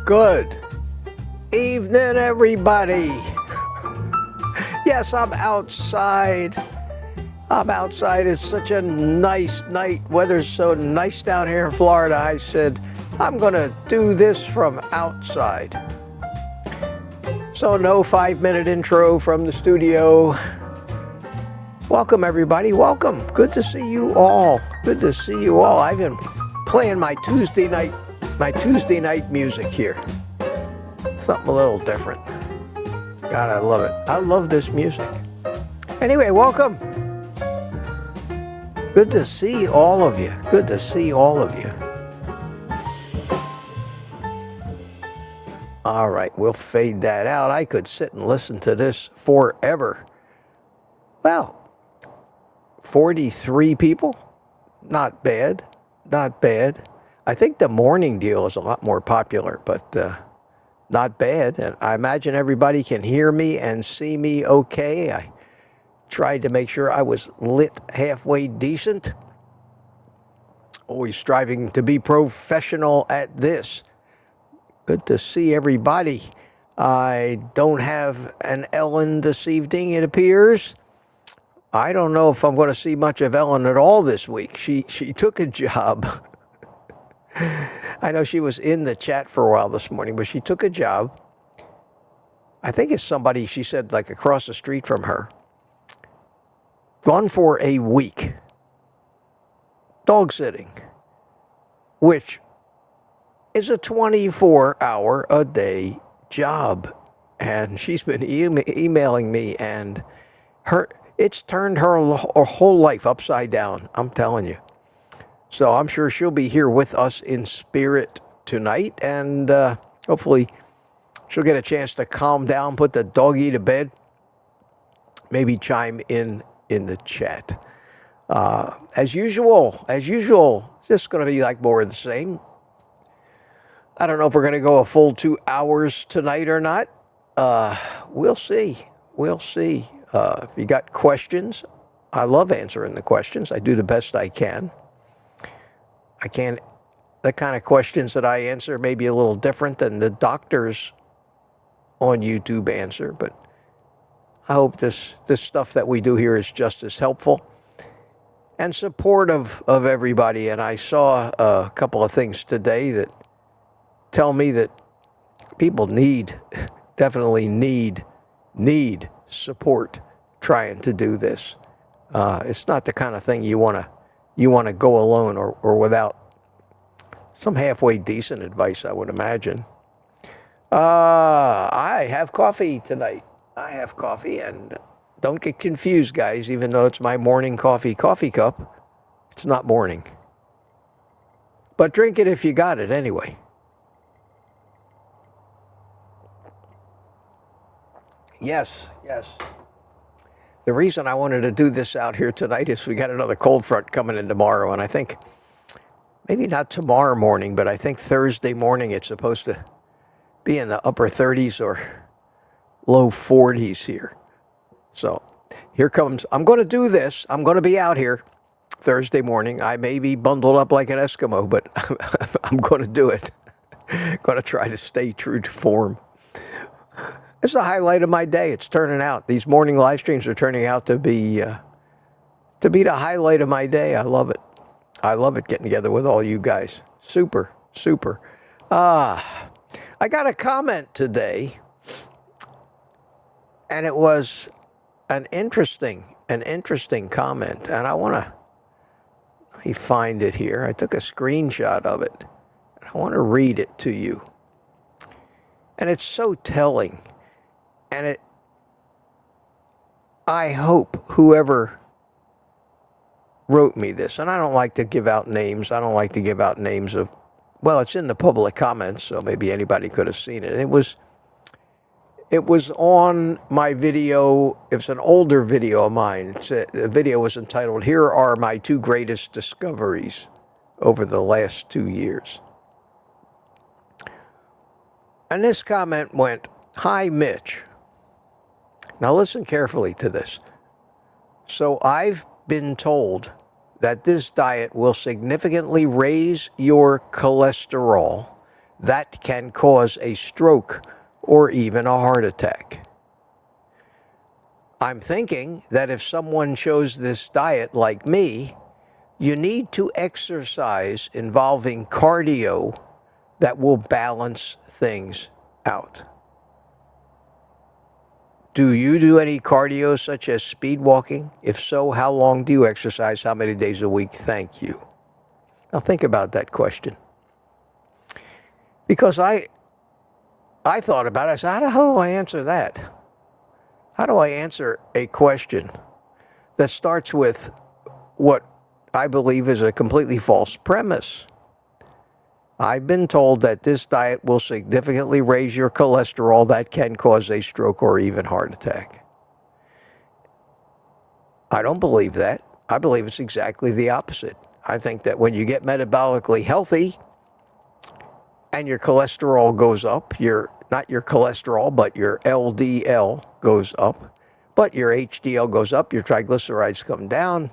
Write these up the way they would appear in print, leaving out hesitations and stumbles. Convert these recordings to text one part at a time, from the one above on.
Good evening, everybody. Yes, I'm outside. It's such a nice night. Weather's so nice down here in Florida. I said, I'm going to do this from outside. So no 5-minute intro from the studio. Welcome, everybody. Welcome. Good to see you all. I've been playing my Tuesday night music here. Something a little different. God, I love it. I love this music. Anyway, welcome. Good to see all of you. All right, we'll fade that out. I could sit and listen to this forever. Well, 43 people? Not bad. I think the morning deal is a lot more popular, but not bad. And I imagine everybody can hear me and see me okay. I tried to make sure I was lit halfway decent. Always striving to be professional at this. Good to see everybody. I don't have an Ellen this evening, it appears. I don't know if I'm going to see much of Ellen at all this week. She took a job. I know she was in the chat for a while this morning, but she took a job. I think it's somebody, she said, like across the street from her. Gone for a week. Dog sitting. Which is a 24-hour-a-day job. And she's been emailing me, and it's turned her whole life upside down, I'm telling you. So I'm sure she'll be here with us in spirit tonight, and hopefully she'll get a chance to calm down, put the doggy to bed, maybe chime in the chat. As usual, it's just going to be like more of the same. I don't know if we're going to go a full 2 hours tonight or not. We'll see. If you got questions, I love answering the questions. I do the best I can. The kind of questions that I answer may be a little different than the doctors on YouTube answer, but I hope this stuff that we do here is just as helpful and supportive of everybody. And I saw a couple of things today that tell me that people definitely need support trying to do this. It's not the kind of thing you want to go alone or without some halfway decent advice, I would imagine. I have coffee tonight. And don't get confused, guys. Even though it's my morning coffee cup, it's not morning. But drink it if you got it anyway. Yes. The reason I wanted to do this out here tonight is we got another cold front coming in tomorrow, and I think maybe not tomorrow morning, but I think Thursday morning it's supposed to be in the upper 30s or low 40s here. So here comes, I'm going to do this. I'm going to be out here Thursday morning. I may be bundled up like an Eskimo, but I'm going to do it. Going to try to stay true to form. It's the highlight of my day. It's turning out. These morning live streams are turning out to be the highlight of my day. I love it. Getting together with all you guys. Super. I got a comment today, and it was an interesting comment, and let me find it here. I took a screenshot of it, and I want to read it to you. And it's so telling. And I hope whoever wrote me this, and I don't like to give out names. Well, it's in the public comments, so maybe anybody could have seen it. It was on my video. It was an older video of mine. The video was entitled, "Here Are My Two Greatest Discoveries Over the Last 2 Years." And this comment went, "Hi, Mitch. Now listen carefully to this. So I've been told that this diet will significantly raise your cholesterol that can cause a stroke or even a heart attack. I'm thinking that if someone chose this diet like me, you need to exercise involving cardio that will balance things out. Do you do any cardio such as speed walking? If so, how long do you exercise? How many days a week? Thank you. Now think about that question. Because I thought about it. I said, how the hell do I answer that? How do I answer a question that starts with what I believe is a completely false premise? I've been told that this diet will significantly raise your cholesterol that can cause a stroke or even heart attack. I don't believe that. I believe it's exactly the opposite. I think that when you get metabolically healthy and your cholesterol goes up, not your cholesterol, but your LDL goes up, but your HDL goes up, your triglycerides come down,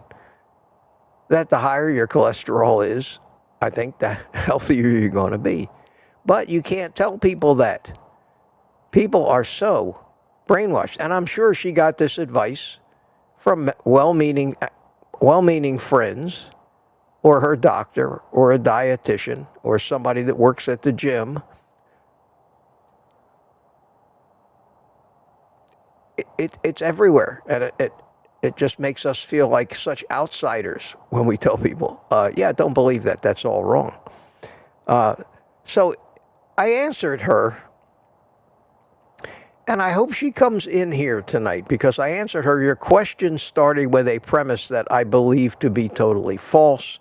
that the higher your cholesterol is, I think the healthier you're going to be. But you can't tell people that. People are so brainwashed. And I'm sure she got this advice from well-meaning friends or her doctor or a dietitian or somebody that works at the gym. It's everywhere. And it just makes us feel like such outsiders when we tell people, yeah, don't believe that. That's all wrong. So I answered her, and I hope she comes in here tonight because I answered her. Your question started with a premise that I believe to be totally false.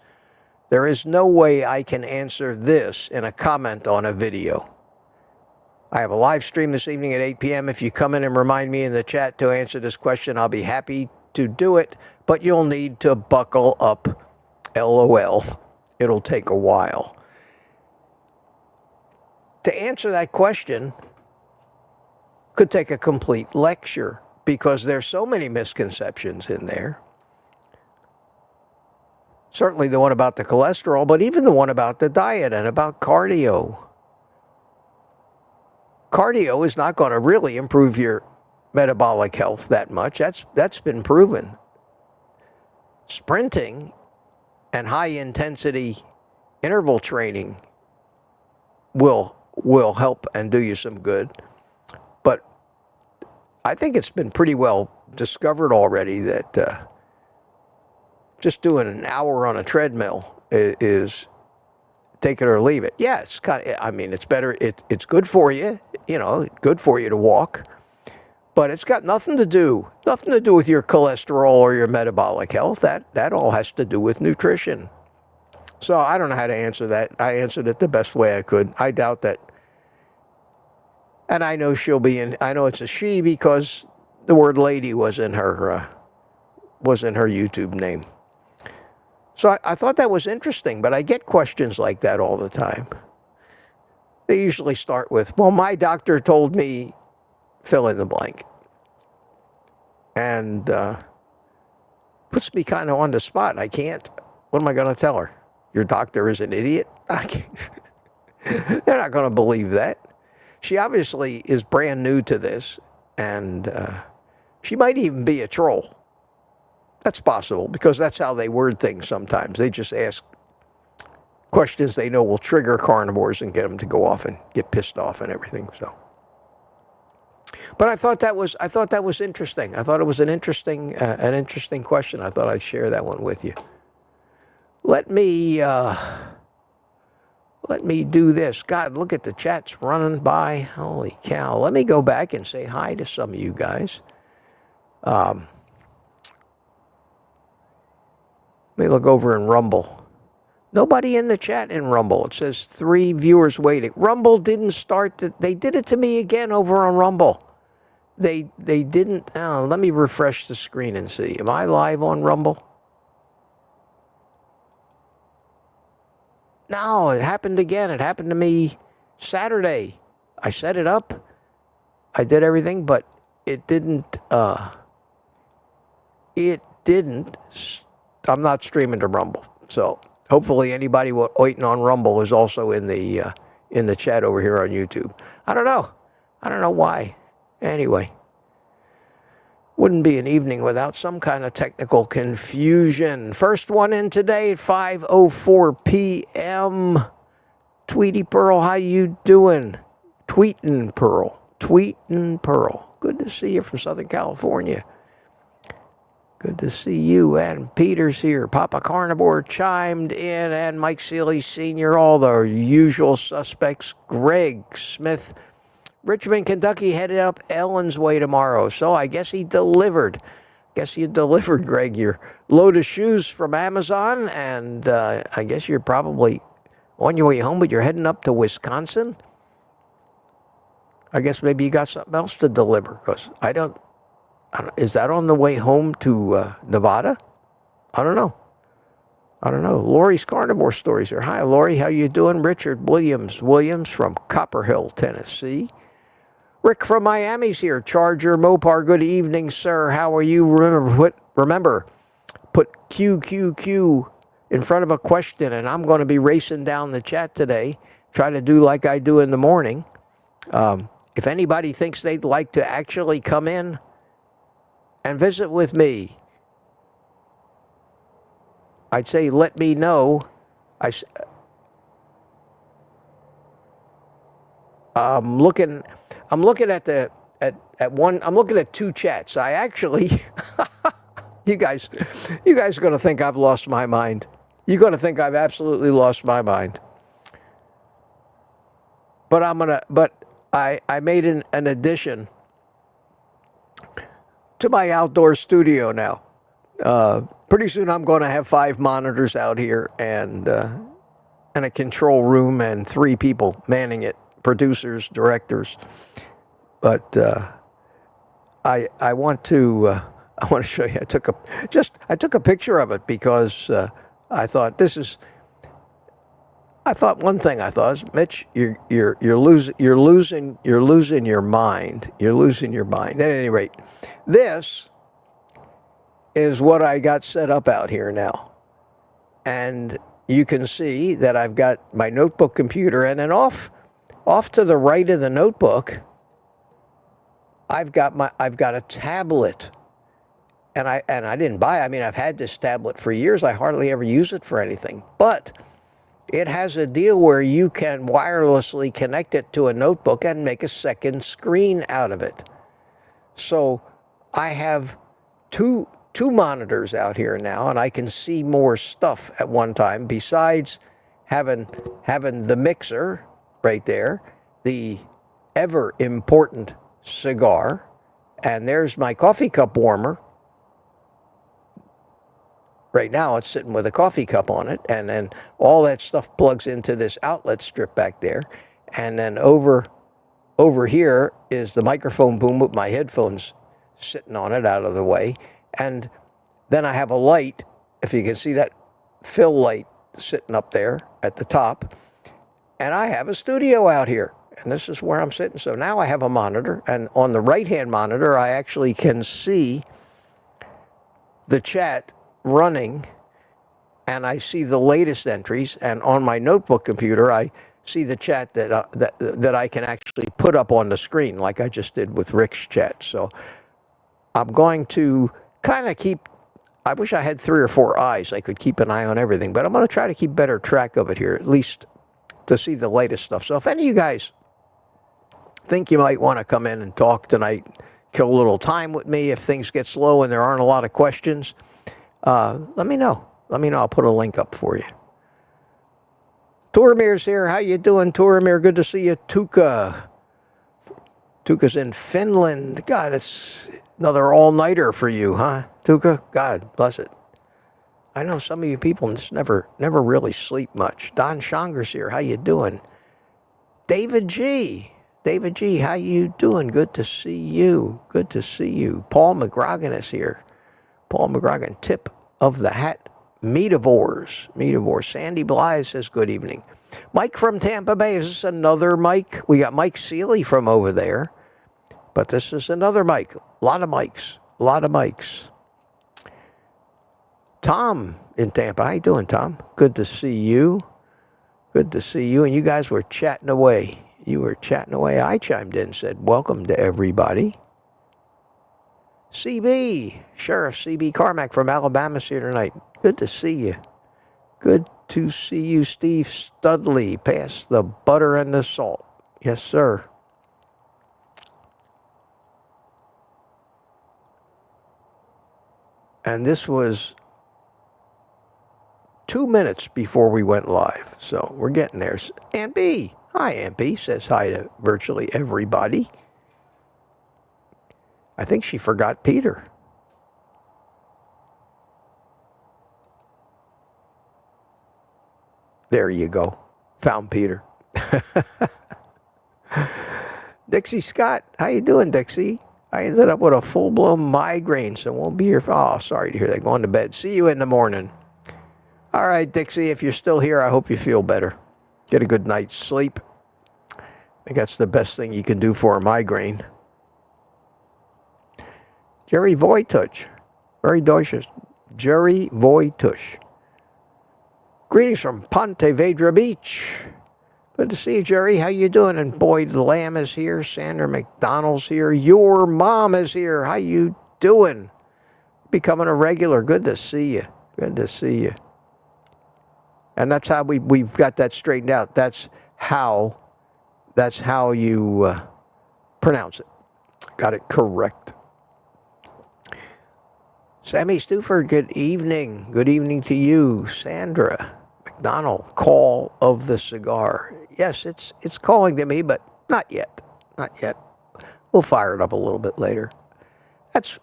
There is no way I can answer this in a comment on a video. I have a live stream this evening at 8 p.m. If you come in and remind me in the chat to answer this question, I'll be happy to do it, but you'll need to buckle up. LOL. It'll take a while. To answer that question could take a complete lecture because there's so many misconceptions in there. Certainly the one about the cholesterol, but even the one about the diet and about cardio. Cardio is not going to really improve your metabolic health that much. That's been proven. Sprinting and high intensity interval training will help and do you some good. But I think it's been pretty well discovered already that just doing an hour on a treadmill is take it or leave it. Yeah, it's it's better. It's good for you, good for you to walk. But it's got nothing to do with your cholesterol or your metabolic health. That all has to do with nutrition. So I don't know how to answer that. I answered it the best way I could. I doubt that. And I know she'll be in. I know it's a she because the word lady was in her YouTube name. So I thought that was interesting, but I get questions like that all the time. They usually start with, well, my doctor told me, fill in the blank. And puts me kind of on the spot. I can't. What am I going to tell her? Your doctor is an idiot? They're not going to believe that. She obviously is brand new to this, and she might even be a troll. That's possible, because that's how they word things sometimes. They just ask questions they know will trigger carnivores and get them to go off and get pissed off and everything. So, but I thought that was interesting. I thought it was an interesting question. I thought I'd share that one with you. Let me do this. God, look at the chats running by. Holy cow! Let me go back and say hi to some of you guys. Let me look over in Rumble. Nobody in the chat in Rumble. It says 3 viewers waiting. Rumble didn't start. They did it to me again over on Rumble. They didn't. Let me refresh the screen and see. Am I live on Rumble? No, it happened again. It happened to me Saturday. I set it up. I did everything, but it didn't. I'm not streaming to Rumble. So hopefully anybody waiting on Rumble is also in the in the chat over here on YouTube. I don't know. I don't know why. Anyway, wouldn't be an evening without some kind of technical confusion. First one in today at 5:04 p.m. Tweety Pearl, how you doing? Tweetin' Pearl. Tweetin' Pearl. Good to see you from Southern California. Good to see you. And Peter's here. Papa Carnivore chimed in. And Mike Seeley Sr., all the usual suspects. Greg Smith, Richmond, Kentucky, headed up Ellen's way tomorrow. So I guess he delivered. Guess you delivered, Greg, your load of shoes from Amazon. And I guess you're probably on your way home, but you're heading up to Wisconsin. I guess maybe you got something else to deliver, because I don't, is that on the way home to Nevada? I don't know. Lori's Carnivore Stories here. Hi, Lori. How you doing? Richard Williams from Copper Hill, Tennessee. Rick from Miami's here. Charger Mopar. Good evening, sir. How are you? Remember, put QQQ in front of a question, and I'm going to be racing down the chat today. Try to do like I do in the morning. If anybody thinks they'd like to actually come in and visit with me, I'd say let me know. I'm looking at two chats. I actually you guys are going to think I've lost my mind. You're going to think I've absolutely lost my mind. But I made an addition to my outdoor studio now. Pretty soon I'm going to have 5 monitors out here and a control room and 3 people manning it, producers, directors. But I want to show you. I took a picture of it because I thought one thing I thought is, Mitch, you're losing your mind. You're losing your mind. At any rate, this is what I got set up out here now. And you can see that I've got my notebook computer, and then off to the right of the notebook, I've got a tablet. And I didn't buy it. I mean, I've had this tablet for years. I hardly ever use it for anything. But it has a deal where you can wirelessly connect it to a notebook and make a second screen out of it. So I have two monitors out here now, and I can see more stuff at one time besides having the mixer right there, the ever important cigar, and there's my coffee cup warmer. Right now it's sitting with a coffee cup on it, and then all that stuff plugs into this outlet strip back there. And then over here is the microphone boom with my headphones sitting on it out of the way. And then I have a light, if you can see that fill light sitting up there at the top. And I have a studio out here, and this is where I'm sitting. So now I have a monitor, and on the right-hand monitor I actually can see the chat running, and I see the latest entries, and on my notebook computer I see the chat that I can actually put up on the screen, like I just did with Rick's chat. So I'm going to kind of keep, I wish I had 3 or 4 eyes. I could keep an eye on everything, but I'm going to try to keep better track of it here, at least to see the latest stuff. So if any of you guys think you might want to come in and talk tonight, kill a little time with me, if things get slow and there aren't a lot of questions, let me know. I'll put a link up for you. Turamir's here. How you doing, Turamir? Good to see you. Tuukka's in Finland. God, it's another all-nighter for you, huh, Tuukka? God bless it. I know some of you people just never really sleep much. Don Schonger's here. How you doing? David G, how you doing? Good to see you. Paul McGrogan is here. Paul McGrogan, tip of the hat, Metabors. Sandy Blythe says good evening. Mike from Tampa Bay. Is this another Mike? We got Mike Seeley from over there, but this is another Mike. A lot of Mikes. Tom in Tampa. How you doing, Tom? Good to see you. Good to see you. And you guys were chatting away. You were chatting away. I chimed in and said, welcome to everybody. CB, Sheriff CB Carmack from Alabama's here tonight. Good to see you. Good to see you, Steve Studley. Pass the butter and the salt. Yes, sir. And this was 2 minutes before we went live. So we're getting there. Aunt B. Hi, Aunt B. Says hi to virtually everybody. I think she forgot Peter. There you go. Found Peter. Dixie Scott. How you doing, Dixie? I ended up with a full-blown migraine, so won't be here. Oh, sorry to hear that. Going to bed. See you in the morning. All right, Dixie, if you're still here, I hope you feel better. Get a good night's sleep. I think that's the best thing you can do for a migraine. Jerry Voituch. Very delicious. Jerry Voituch. Greetings from Ponte Vedra Beach. Good to see you, Jerry. How you doing? And Boyd Lamb is here. Sandra McDonald's here. Your mom is here. How you doing? Becoming a regular. Good to see you. Good to see you. And that's how we've got that straightened out. That's how you pronounce it. Got it correct. Sammy Stuford, good evening. Good evening to you. Sandra McDonald, call of the cigar. Yes, it's calling to me, but not yet. Not yet. We'll fire it up a little bit later. That's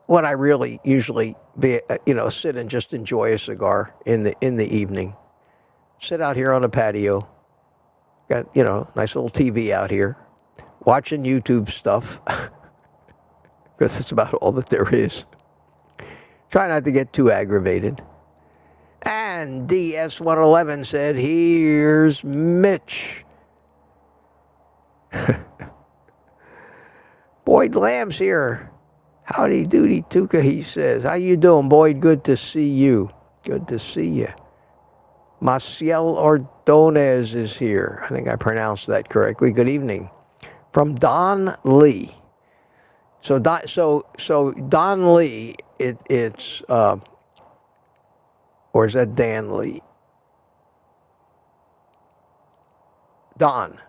when I really usually sit and just enjoy a cigar in the evening. Sit out here on the patio. Got, nice little TV out here. Watching YouTube stuff. Because it's about all that there is. Try not to get too aggravated. And DS111 said, here's Mitch. Boyd Lamb's here. Howdy doody Tuka, he says. How you doing, Boyd? Good to see you. Good to see you. Maciel Ordonez is here. I think I pronounced that correctly. Good evening. From Don Lee. So Don Lee, it's or is that Dan Lee? Don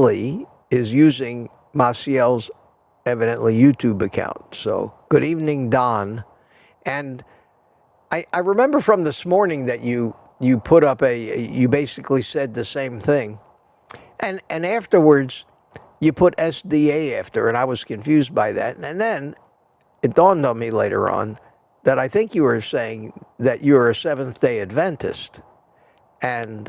Lee is using Maciel's evidently YouTube account. So good evening, Don. And I remember from this morning that you put up you basically said the same thing. And afterwards you put SDA after, and I was confused by that. And then it dawned on me later on that I think you were saying that you're a Seventh-day Adventist and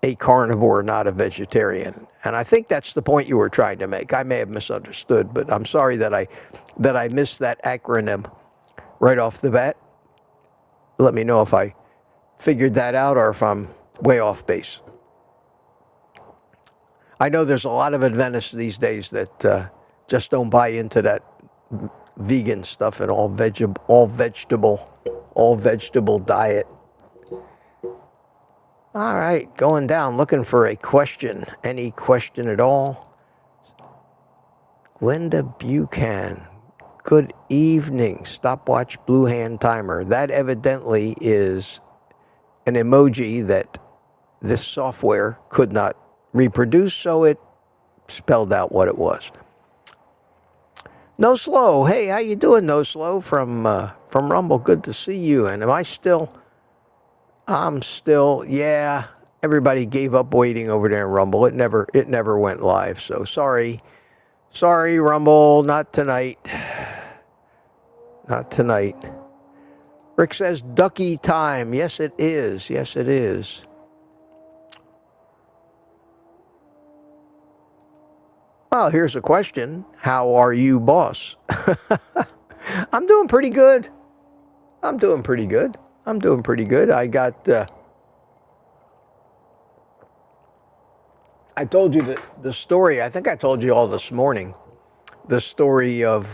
a carnivore, not a vegetarian. And I think that's the point you were trying to make. I may have misunderstood, but I'm sorry that I missed that acronym right off the bat. Let me know if I figured that out or if I'm way off base. I know there's a lot of Adventists these days that just don't buy into that vegan stuff and all vegetable diet. All right, going down, looking for a question. Any question at all? Linda Buchan. Good evening. Stopwatch blue hand timer. That evidently is an emoji that this software could not reproduce, so it spelled out what it was. No Slow. Hey, how you doing, No Slow from Rumble? Good to see you. And I'm still, yeah. Everybody gave up waiting over there in Rumble. It never went live. So sorry, Rumble. Not tonight. Not tonight. Rick says ducky time. Yes, it is. Yes, it is. Well, here's a question. How are you, boss? I'm doing pretty good. I got, I told you the story, I think I told you all this morning, the story of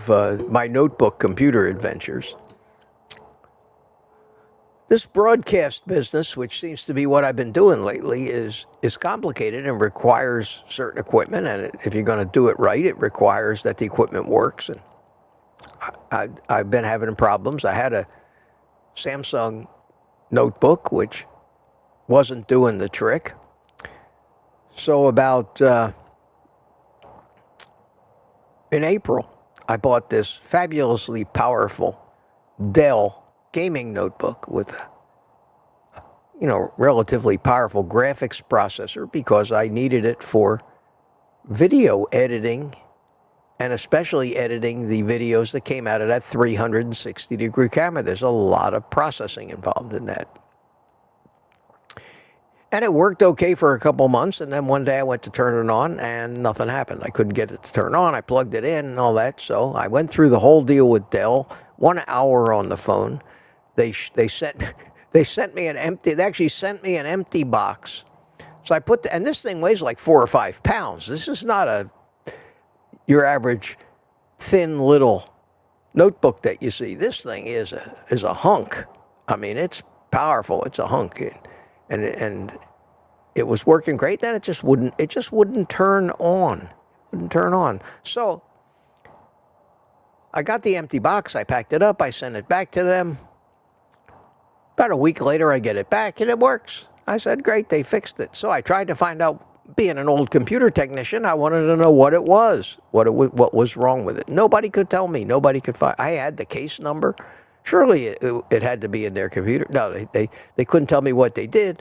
my notebook computer adventures. This broadcast business, which seems to be what I've been doing lately, is complicated and requires certain equipment. And if you're going to do it right, it requires that the equipment works. And I've been having problems. I had a Samsung notebook which wasn't doing the trick. So about in April, I bought this fabulously powerful Dell gaming notebook with a relatively powerful graphics processor because I needed it for video editing and especially editing the videos that came out of that 360-degree camera. There's a lot of processing involved in that. And it worked okay for a couple months, and then one day I went to turn it on, and nothing happened. I couldn't get it to turn on. I plugged it in and all that, so I went through the whole deal with Dell, 1 hour on the phone. They sent me an empty. They actually sent me an empty box. So I and this thing weighs like 4 or 5 pounds. This is not your average thin little notebook that you see. This thing is a hunk. I mean, it's powerful. It's a hunk, and it was working great. Then it just wouldn't turn on. Wouldn't turn on. So I got the empty box. I packed it up. I sent it back to them. About a week later, I get it back, and it works. I said, great, they fixed it. So I tried to find out, being an old computer technician, I wanted to know what it was, what was wrong with it. Nobody could tell me. Nobody could find. I had the case number. Surely it had to be in their computer. No, they couldn't tell me what they did.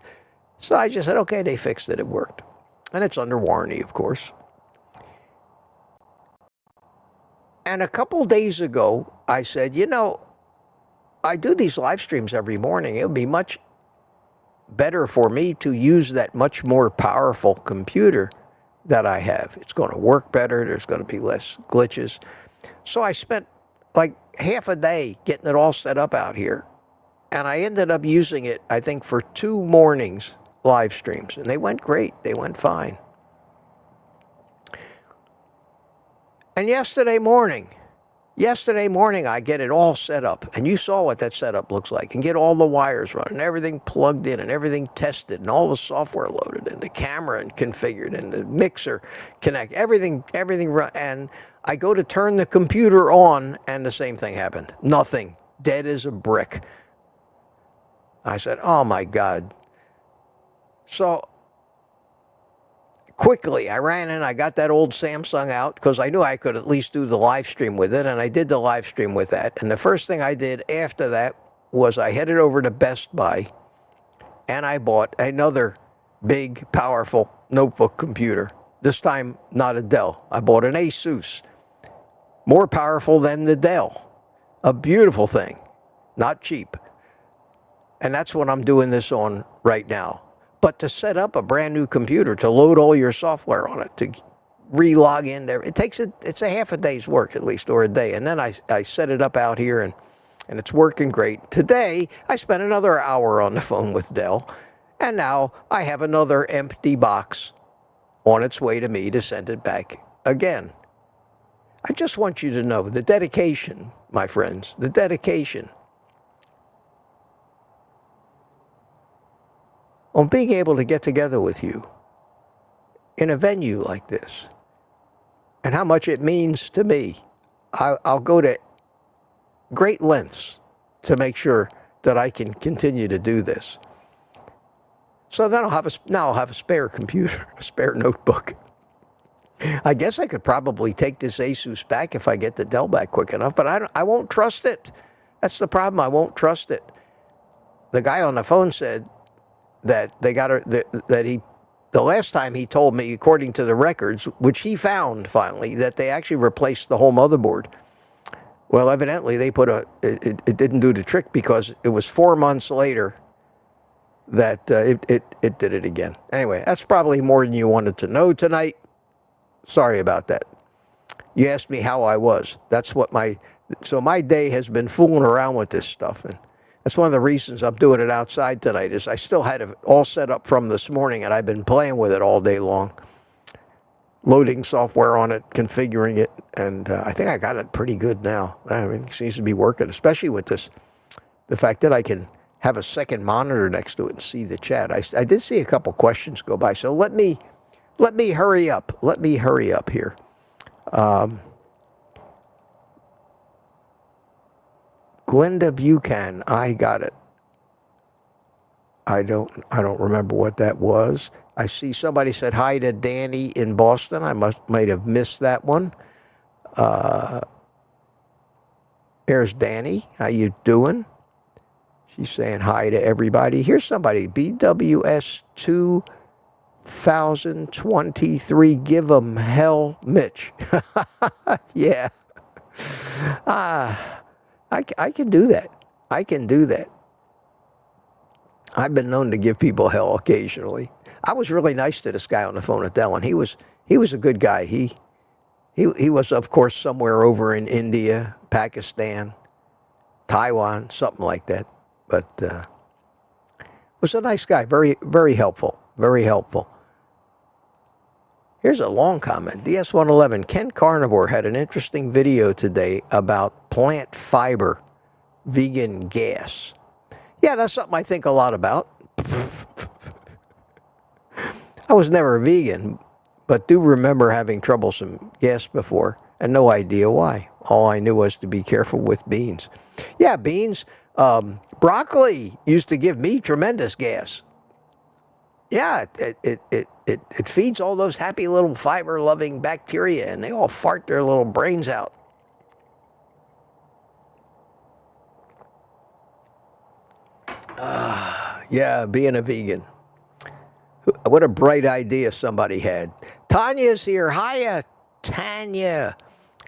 So I just said, okay, they fixed it. It worked. And it's under warranty, of course. And a couple days ago, I said, I do these live streams every morning. It would be much better for me to use that much more powerful computer that I have. It's going to work better. There's going to be less glitches. So I spent like half a day getting it all set up out here. And I ended up using it, I think, for 2 mornings live streams. And they went great. They went fine. And yesterday morning, I get it all set up, and you saw what that setup looks like, and get all the wires running, everything plugged in, and everything tested, and all the software loaded, and the camera and configured, and the mixer connect, everything run. And I go to turn the computer on, and the same thing happened. Nothing. Dead as a brick. I said, oh my God. So quickly, I ran in, I got that old Samsung out because I knew I could at least do the live stream with it, and I did the live stream with that. And the first thing I did after that was I headed over to Best Buy, and I bought another big, powerful notebook computer. This time, not a Dell. I bought an Asus, more powerful than the Dell. A beautiful thing, not cheap. And that's what I'm doing this on right now. But to set up a brand new computer, to load all your software on it, to re-log in there, it's a half a day's work at least, or a day. And then I set it up out here, and it's working great. Today, I spent another hour on the phone with Dell, and now I have another empty box on its way to me to send it back again. I just want you to know the dedication, my friends, the dedication on being able to get together with you in a venue like this, and how much it means to me. I'll go to great lengths to make sure that I can continue to do this. So then I'll have a spare computer, a spare notebook. I guess I could probably take this Asus back if I get the Dell back quick enough, but I won't trust it. That's the problem. I won't trust it. The guy on the phone said that the last time he told me, according to the records, which he found finally, that they actually replaced the whole motherboard. Well, evidently they it didn't do the trick, because it was 4 months later that it did it again. Anyway, that's probably more than you wanted to know tonight. Sorry about that. You asked me how I was. So my day has been fooling around with this stuff, and that's one of the reasons I'm doing it outside tonight, is I still had it all set up from this morning, and I've been playing with it all day long. Loading software on it, configuring it, and I think I got it pretty good now. I mean, it seems to be working, especially with the fact that I can have a second monitor next to it and see the chat. I did see a couple questions go by, so let me hurry up. Let me hurry up here. Glenda Buchan, I got it. I don't remember what that was. I see somebody said hi to Danny in Boston. I might have missed that one. There's Danny. How you doing? She's saying hi to everybody. Here's somebody. BWS 2023. Give 'em hell, Mitch. Yeah. I can do that. I can do that. I've been known to give people hell occasionally. I was really nice to this guy on the phone at Dell, and he was a good guy. He was, of course, somewhere over in India, Pakistan, Taiwan, something like that. But was a nice guy, very, very helpful, very helpful. Here's a long comment. DS111, Ken Carnivore had an interesting video today about plant fiber vegan gas. Yeah, that's something I think a lot about. I was never a vegan, but do remember having troublesome gas before, and no idea why. All I knew was to be careful with beans. Yeah, beans. Broccoli used to give me tremendous gas. Yeah, it feeds all those happy little fiber-loving bacteria, and they all fart their little brains out. Yeah, being a vegan. What a bright idea somebody had. Tanya's here. Hiya, Tanya.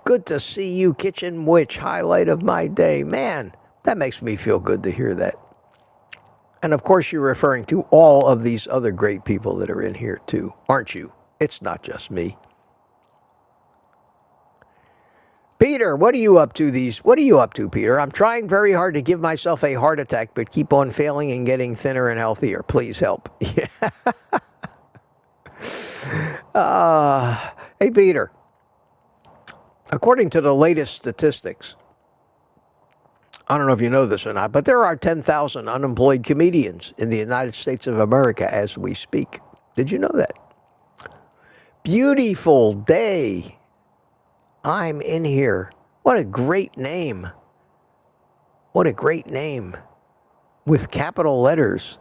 Good to see you, Kitchen Witch. Highlight of my day. Man, that makes me feel good to hear that. And of course, you're referring to all of these other great people that are in here too, aren't you? It's not just me. Peter, what are you up to What are you up to, Peter? I'm trying very hard to give myself a heart attack, but keep on failing and getting thinner and healthier. Please help. Hey, Peter. According to the latest statistics, I don't know if you know this or not, but there are 10,000 unemployed comedians in the United States of America as we speak. Did you know that? Beautiful day. I'm in here. What a great name. What a great name. With capital letters.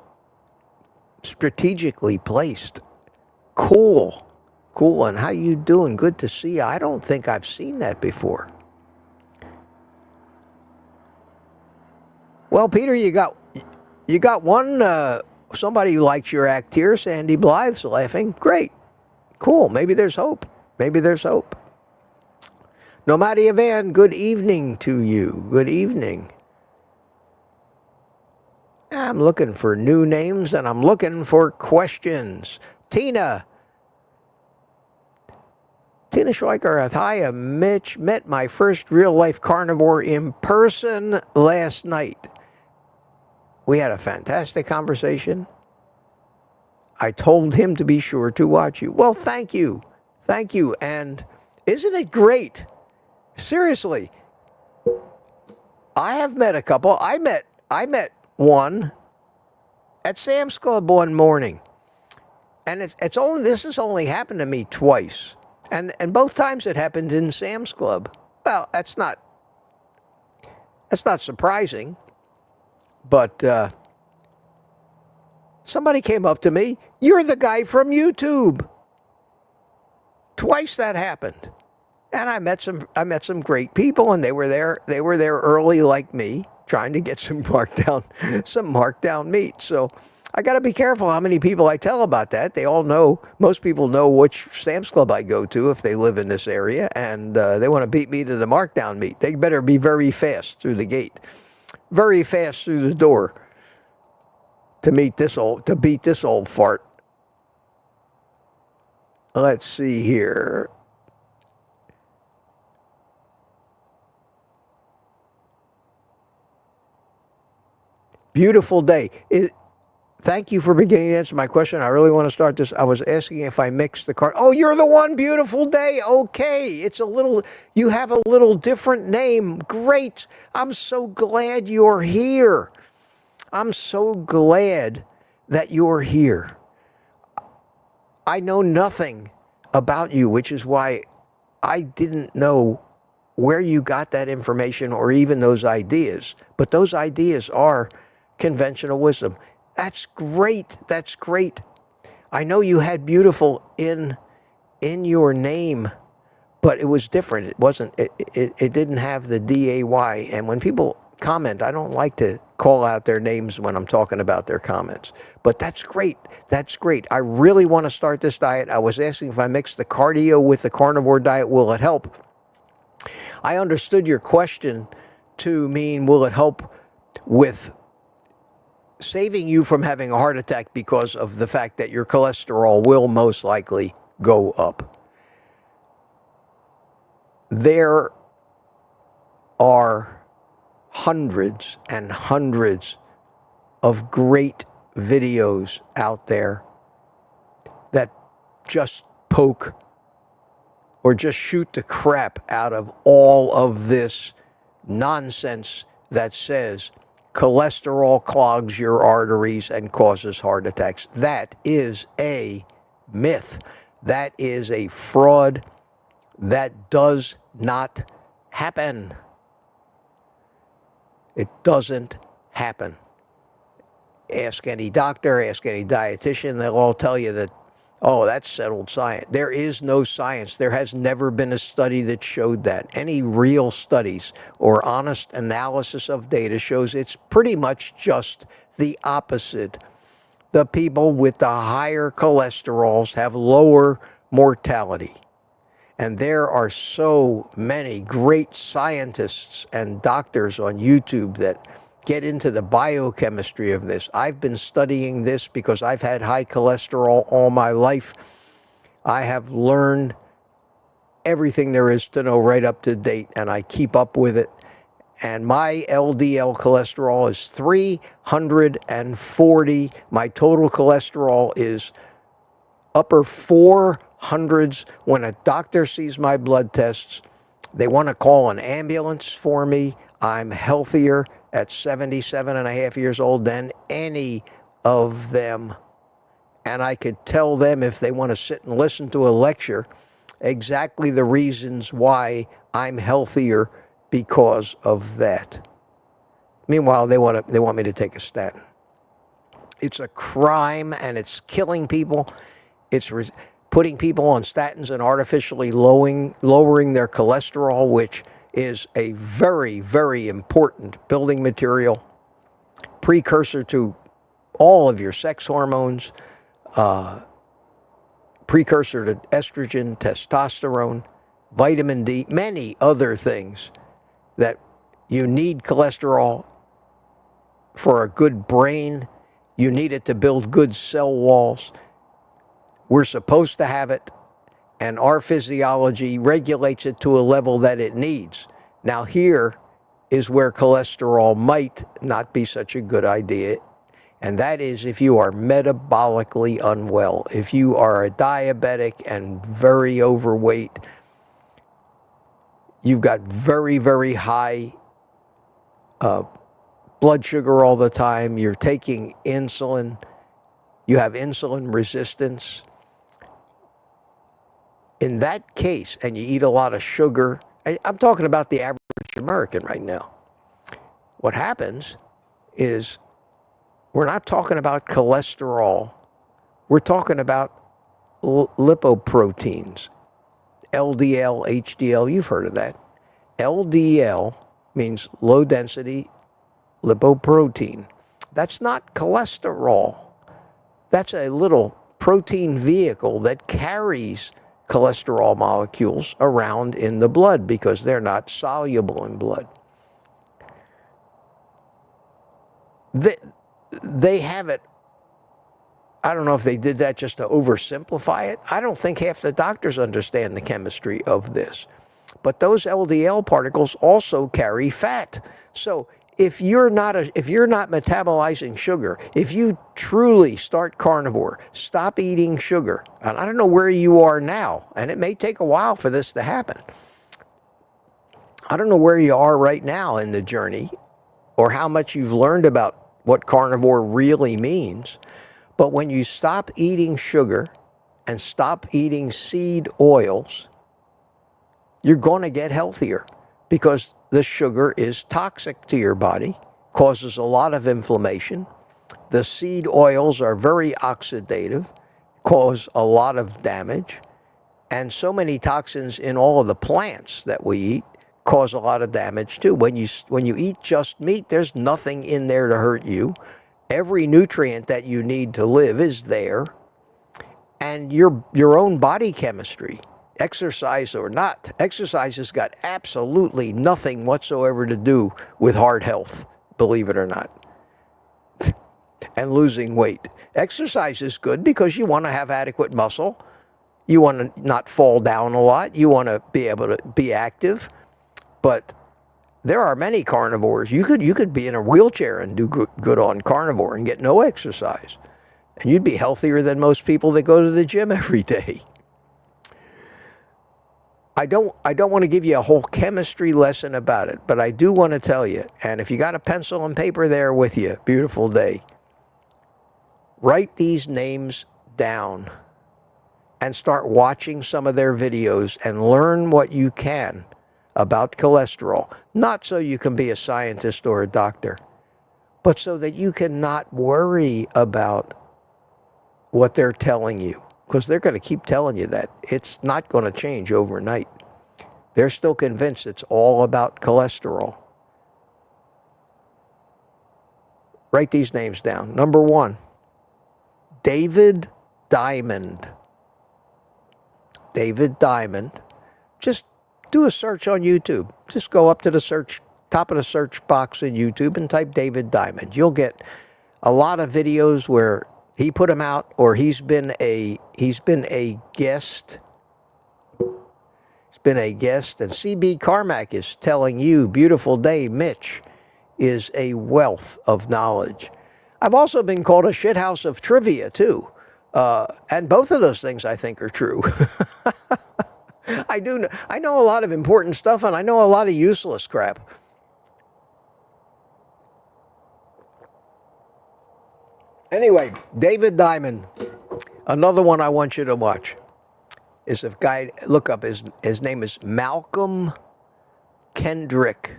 Strategically placed. Cool. Cool. And how you doing? Good to see you. I don't think I've seen that before. Well, Peter, you got one, somebody who likes your act here. Sandy Blythe's laughing. Great. Cool. Maybe there's hope. Maybe there's hope. Nomadi Van, good evening to you. Good evening. I'm looking for new names and I'm looking for questions. Tina Schweiker, hiya, Mitch. Met my first real-life carnivore in person last night. We had a fantastic conversation. I told him to be sure to watch you. Well, thank you. Thank you. And isn't it great? Seriously, I have met a couple. I met one at Sam's Club one morning, and this has only happened to me twice, and both times it happened in Sam's Club. Well, that's not surprising, but somebody came up to me. You're the guy from YouTube. Twice that happened. And I met some great people, and they were there early like me, trying to get some markdown meat. So I got to be careful how many people I tell about that. They all know, most people know which Sam's Club I go to if they live in this area, and they want to beat me to the markdown meat. They better be very fast through the gate, very fast through the door to beat this old fart. Let's see here. Beautiful day. Thank you for beginning to answer my question. I really want to start this. I was asking if I mixed the card. Oh, you're the one. Beautiful day. Okay. You have a little different name. Great. I'm so glad you're here. I'm so glad that you're here. I know nothing about you, which is why I didn't know where you got that information or even those ideas. But those ideas are conventional wisdom. That's great. That's great. I know you had beautiful in your name, but it was different. It wasn't. It didn't have the DAY. And when people comment, I don't like to call out their names when I'm talking about their comments. But that's great. That's great. I really want to start this diet. I was asking if I mix the cardio with the carnivore diet, will it help? I understood your question to mean, will it help with saving you from having a heart attack because of the fact that your cholesterol will most likely go up? There are hundreds and hundreds of great videos out there that just poke or just shoot the crap out of all of this nonsense that says cholesterol clogs your arteries and causes heart attacks. That is a myth. That is a fraud. That does not happen. It doesn't happen. Ask any doctor, ask any dietitian, they'll all tell you that, oh, that's settled science. There is no science. There has never been a study that showed that. Any real studies or honest analysis of data shows it's pretty much just the opposite. The people with the higher cholesterols have lower mortality. And there are so many great scientists and doctors on YouTube that get into the biochemistry of this. I've been studying this because I've had high cholesterol all my life. I have learned everything there is to know right up to date, and I keep up with it. And my LDL cholesterol is 340. My total cholesterol is upper 400s. When a doctor sees my blood tests, they want to call an ambulance for me. I'm healthier at 77 and a half years old than any of them. And I could tell them, if they want to sit and listen to a lecture, exactly the reasons why I'm healthier because of that. Meanwhile, they want me to take a statin. It's a crime, and it's killing people. It's putting people on statins and artificially lowering their cholesterol, which is a very, very important building material, precursor to all of your sex hormones, precursor to estrogen, testosterone, vitamin D, many other things that you need cholesterol for a good brain. You need it to build good cell walls. We're supposed to have it, and our physiology regulates it to a level that it needs. Now, here is where cholesterol might not be such a good idea, and that is if you are metabolically unwell. If you are a diabetic and very overweight, you've got very, very high blood sugar all the time, you're taking insulin, you have insulin resistance. In that case, and you eat a lot of sugar, I'm talking about the average American right now. What happens is we're not talking about cholesterol. We're talking about lipoproteins, LDL, HDL. You've heard of that. LDL means low density lipoprotein. That's not cholesterol. That's a little protein vehicle that carries cholesterol molecules around in the blood because they're not soluble in blood. They have it. I don't know if they did that just to oversimplify it. I don't think half the doctors understand the chemistry of this. But those LDL particles also carry fat. So if you're not metabolizing sugar, if you truly start carnivore, stop eating sugar, and I don't know where you are now, and it may take a while for this to happen. I don't know where you are right now in the journey or how much you've learned about what carnivore really means. But when you stop eating sugar and stop eating seed oils, you're going to get healthier because the sugar is toxic to your body, causes a lot of inflammation. The seed oils are very oxidative, cause a lot of damage. And so many toxins in all of the plants that we eat cause a lot of damage too. When you eat just meat, there's nothing in there to hurt you. Every nutrient that you need to live is there. And your own body chemistry, exercise or not, exercise has got absolutely nothing whatsoever to do with heart health, believe it or not, and losing weight. Exercise is good because you want to have adequate muscle. You want to not fall down a lot. You want to be able to be active. But there are many carnivores. You could be in a wheelchair and do good on carnivore and get no exercise. And you'd be healthier than most people that go to the gym every day. I don't want to give you a whole chemistry lesson about it, but I do want to tell you, and if you got a pencil and paper there with you, beautiful day, write these names down and start watching some of their videos and learn what you can about cholesterol. Not so you can be a scientist or a doctor, but so that you can not worry about what they're telling you, because they're going to keep telling you that. It's not going to change overnight. They're still convinced it's all about cholesterol. Write these names down. Number 1, David Diamond. David Diamond. Just do a search on YouTube. Just go up to the top of the search box in YouTube and type David Diamond. You'll get a lot of videos where he put them out, or he's been a guest. He's been a guest, and CB Carmack is telling you, beautiful day, Mitch is a wealth of knowledge. I've also been called a shithouse of trivia too, and both of those things I think are true. I know a lot of important stuff, and I know a lot of useless crap. Anyway, David Diamond, another one I want you to watch is a guy, look up, his name is Malcolm Kendrick.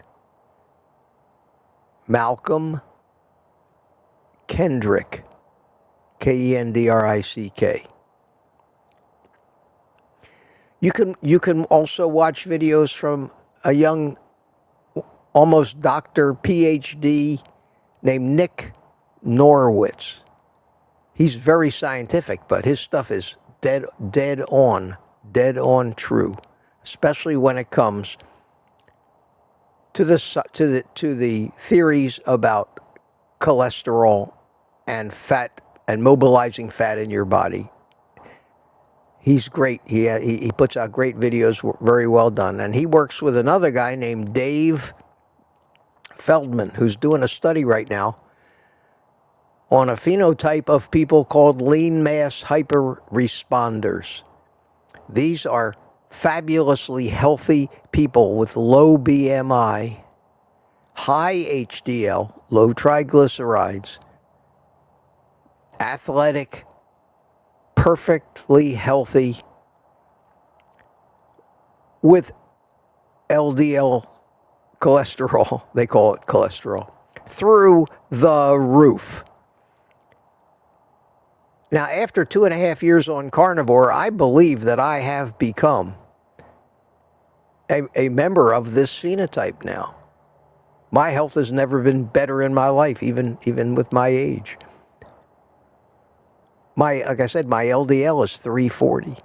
Malcolm Kendrick, Kendrick. You can also watch videos from a young, almost doctor, PhD, named Nick Norwitz. He's very scientific, but his stuff is dead on true, especially when it comes to the theories about cholesterol and fat and mobilizing fat in your body. He's great. He puts out great videos, very well done. And he works with another guy named Dave Feldman, who's doing a study right now on a phenotype of people called lean mass hyperresponders. These are fabulously healthy people with low BMI, high HDL, low triglycerides, athletic, perfectly healthy, with LDL cholesterol, they call it cholesterol, through the roof. Now, after 2.5 years on carnivore, I believe that I have become a member of this phenotype now. My health has never been better in my life, even with my age. Like I said, my LDL is 340.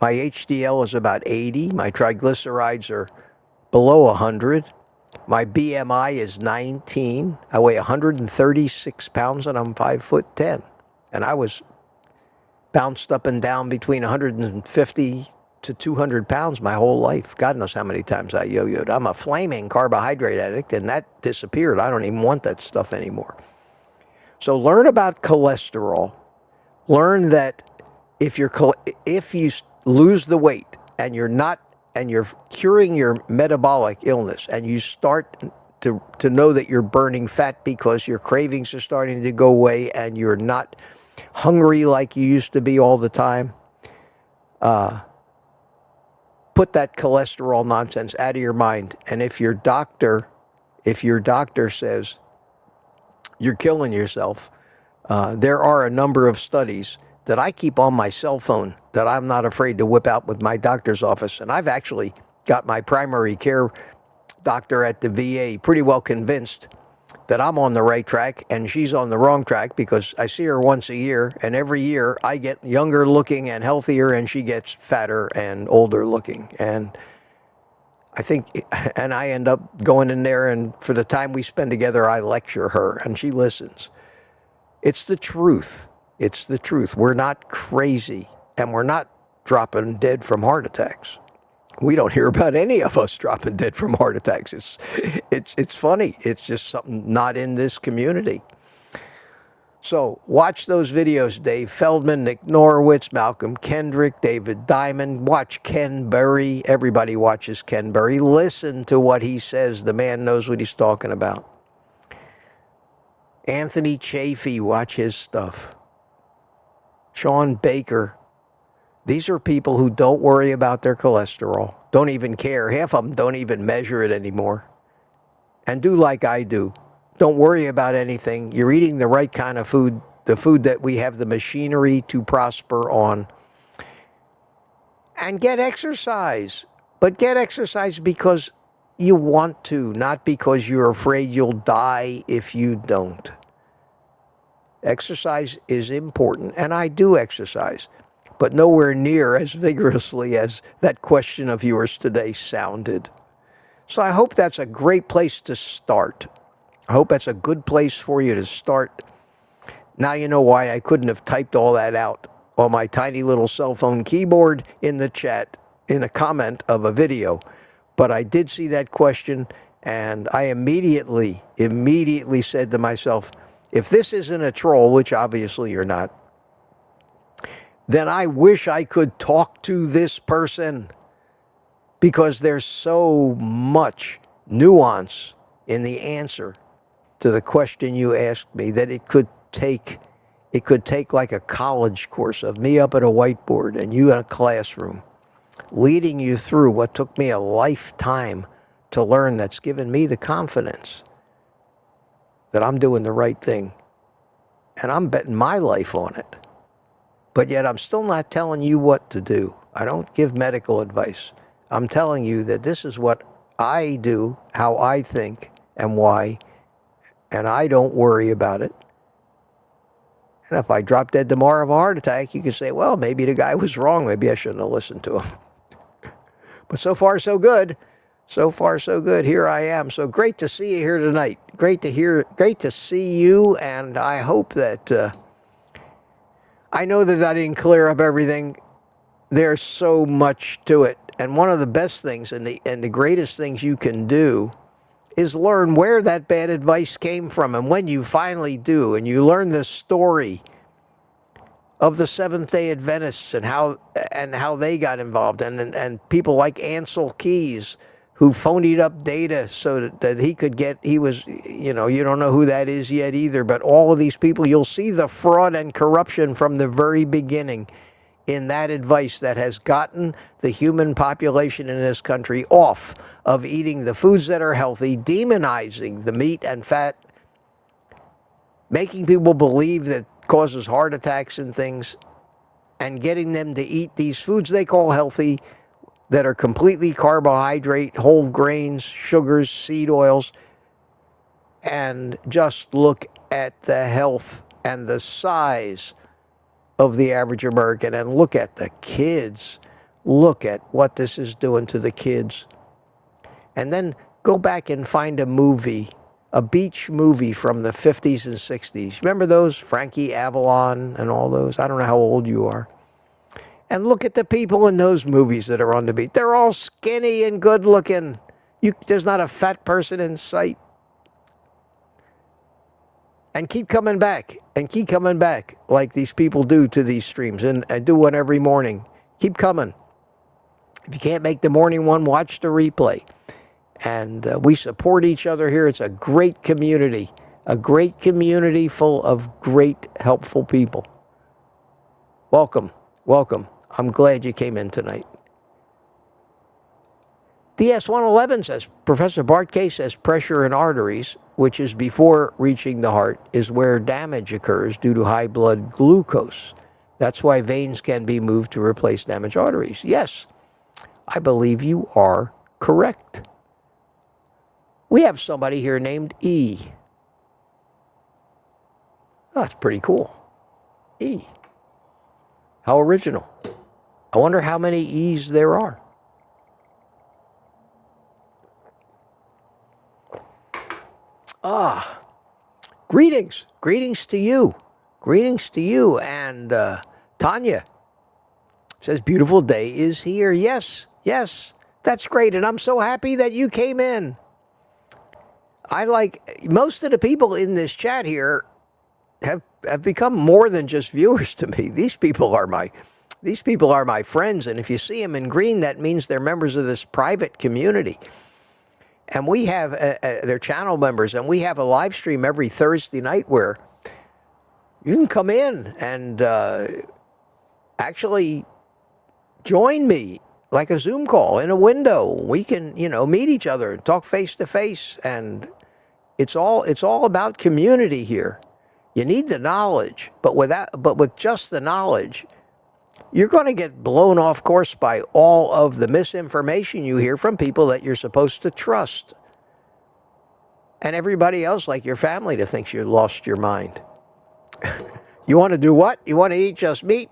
My HDL is about 80. My triglycerides are below 100. My BMI is 19. I weigh 136 pounds and I'm 5'10". And I was bounced up and down between 150 to 200 pounds my whole life. God knows how many times I yo-yoed. I'm a flaming carbohydrate addict, and that disappeared. I don't even want that stuff anymore. So learn about cholesterol. Learn that if you lose the weight and you're curing your metabolic illness, and you start to know that you're burning fat because your cravings are starting to go away and you're not hungry like you used to be all the time. Put that cholesterol nonsense out of your mind. And if your doctor says you're killing yourself, there are a number of studies that I keep on my cell phone that I'm not afraid to whip out with my doctor's office. And I've actually got my primary care doctor at the VA pretty well convinced that I'm on the right track and she's on the wrong track, because I see her once a year, and every year I get younger looking and healthier and she gets fatter and older looking. And I end up going in there, and for the time we spend together, I lecture her and she listens. It's the truth. It's the truth. We're not crazy, and we're not dropping dead from heart attacks. We don't hear about any of us dropping dead from heart attacks. It's funny. It's just something not in this community. So watch those videos. Dave Feldman, Nick Norowitz, Malcolm Kendrick, David Diamond. Watch Ken Berry. Everybody watches Ken Berry. Listen to what he says. The man knows what he's talking about. Anthony Chafee, watch his stuff. Sean Baker. These are people who don't worry about their cholesterol, don't even care. Half of them don't even measure it anymore. And do like I do. Don't worry about anything. You're eating the right kind of food, the food that we have the machinery to prosper on. And get exercise. But get exercise because you want to, not because you're afraid you'll die if you don't. Exercise is important, and I do exercise, but nowhere near as vigorously as that question of yours today sounded. So I hope that's a great place to start. I hope that's a good place for you to start. Now you know why I couldn't have typed all that out on my tiny little cell phone keyboard in the chat in a comment of a video. But I did see that question, and I immediately said to myself, if this isn't a troll, which obviously you're not, then I wish I could talk to this person, because there's so much nuance in the answer to the question you asked me that it could take like a college course of me up at a whiteboard and you in a classroom, leading you through what took me a lifetime to learn, that's given me the confidence that I'm doing the right thing. And I'm betting my life on it. But yet I'm still not telling you what to do. I don't give medical advice. I'm telling you that this is what I do, how I think, and why. And I don't worry about it. And if I drop dead tomorrow of a heart attack, you can say, well, maybe the guy was wrong. Maybe I shouldn't have listened to him. But so far, so good. So far, so good. Here I am. So great to see you here tonight. Great to see you. And I hope that, I know that I didn't clear up everything. There's so much to it. And one of the best things and the greatest things you can do is learn where that bad advice came from. And when you finally do, and you learn the story of the Seventh-day Adventists and how they got involved, and people like Ansel Keys, who phonied up data so that he was, you don't know who that is yet either, but all of these people, you'll see the fraud and corruption from the very beginning in that advice that has gotten the human population in this country off of eating the foods that are healthy, demonizing the meat and fat, making people believe that causes heart attacks and things, and getting them to eat these foods they call healthy that are completely carbohydrate, whole grains, sugars, seed oils. And just look at the health and the size of the average American, and look at the kids. Look at what this is doing to the kids. And then go back and find a movie, a beach movie from the 50s and 60s. Remember those? Frankie Avalon and all those? I don't know how old you are. And look at the people in those movies that are on the beach. They're all skinny and good looking. There's not a fat person in sight. And keep coming back, like these people do to these streams, and do one every morning. Keep coming. If you can't make the morning one, watch the replay. And we support each other here. It's a great community full of great, helpful people. Welcome, welcome. I'm glad you came in tonight. DS111 says, Professor Bartkay says pressure in arteries, which is before reaching the heart, is where damage occurs due to high blood glucose. That's why veins can be moved to replace damaged arteries. Yes, I believe you are correct. We have somebody here named E. Oh, that's pretty cool. E. How original. I wonder how many E's there are. Greetings. Greetings to you. Greetings to you. And Tanya says, beautiful day is here. Yes, yes, that's great. And I'm so happy that you came in. I like, most of the people in this chat here have become more than just viewers to me. These people are my friends. And if you see them in green, that means they're members of this private community. And we have, they're channel members, and we have a live stream every Thursday night where you can come in and actually join me like a Zoom call in a window. We can, meet each other and talk face to face. And it's all about community here. You need the knowledge, but with just the knowledge, you're going to get blown off course by all of the misinformation you hear from people that you're supposed to trust. And everybody else, like your family, that thinks you lost your mind. You want to do what? You want to eat just meat?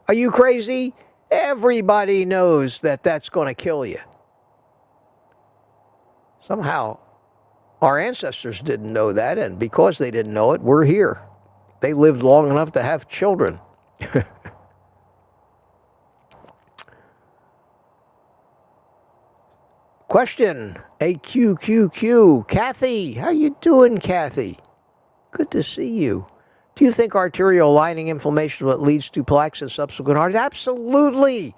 Are you crazy? Everybody knows that that's going to kill you. Somehow, our ancestors didn't know that, and because they didn't know it, we're here. They lived long enough to have children. Question, AQQQ. Kathy, how you doing, Kathy? Good to see you. Do you think arterial lining inflammation is what leads to plaques and subsequent heart? Absolutely.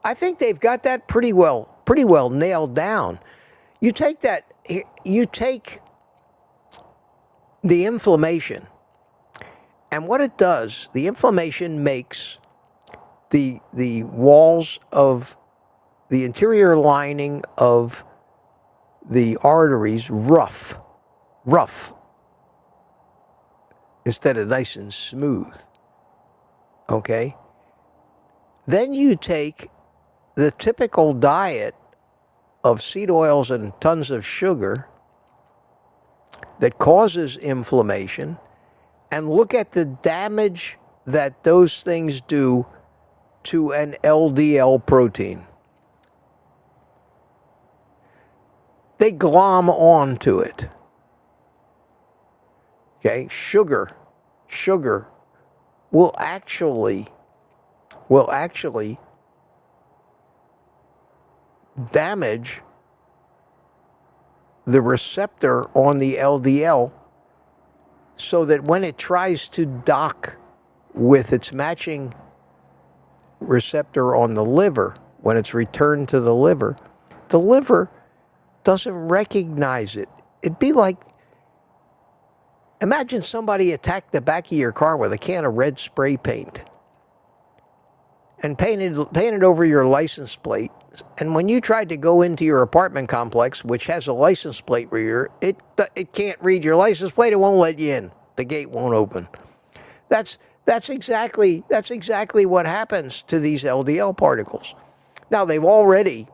I think they've got that pretty well nailed down. You take the inflammation, and what it does, the inflammation makes the walls of the interior lining of the arteries rough, instead of nice and smooth. Okay? Then you take the typical diet of seed oils and tons of sugar that causes inflammation, and look at the damage that those things do to an LDL protein. They glom onto it. Okay, sugar will actually damage the receptor on the LDL, so that when it tries to dock with its matching receptor on the liver, when it's returned to the liver doesn't recognize it. It'd be like, imagine somebody attacked the back of your car with a can of red spray paint and painted over your license plate. And when you tried to go into your apartment complex, which has a license plate reader, it can't read your license plate. It won't let you in. The gate won't open. That's exactly what happens to these LDL particles. Now, they've already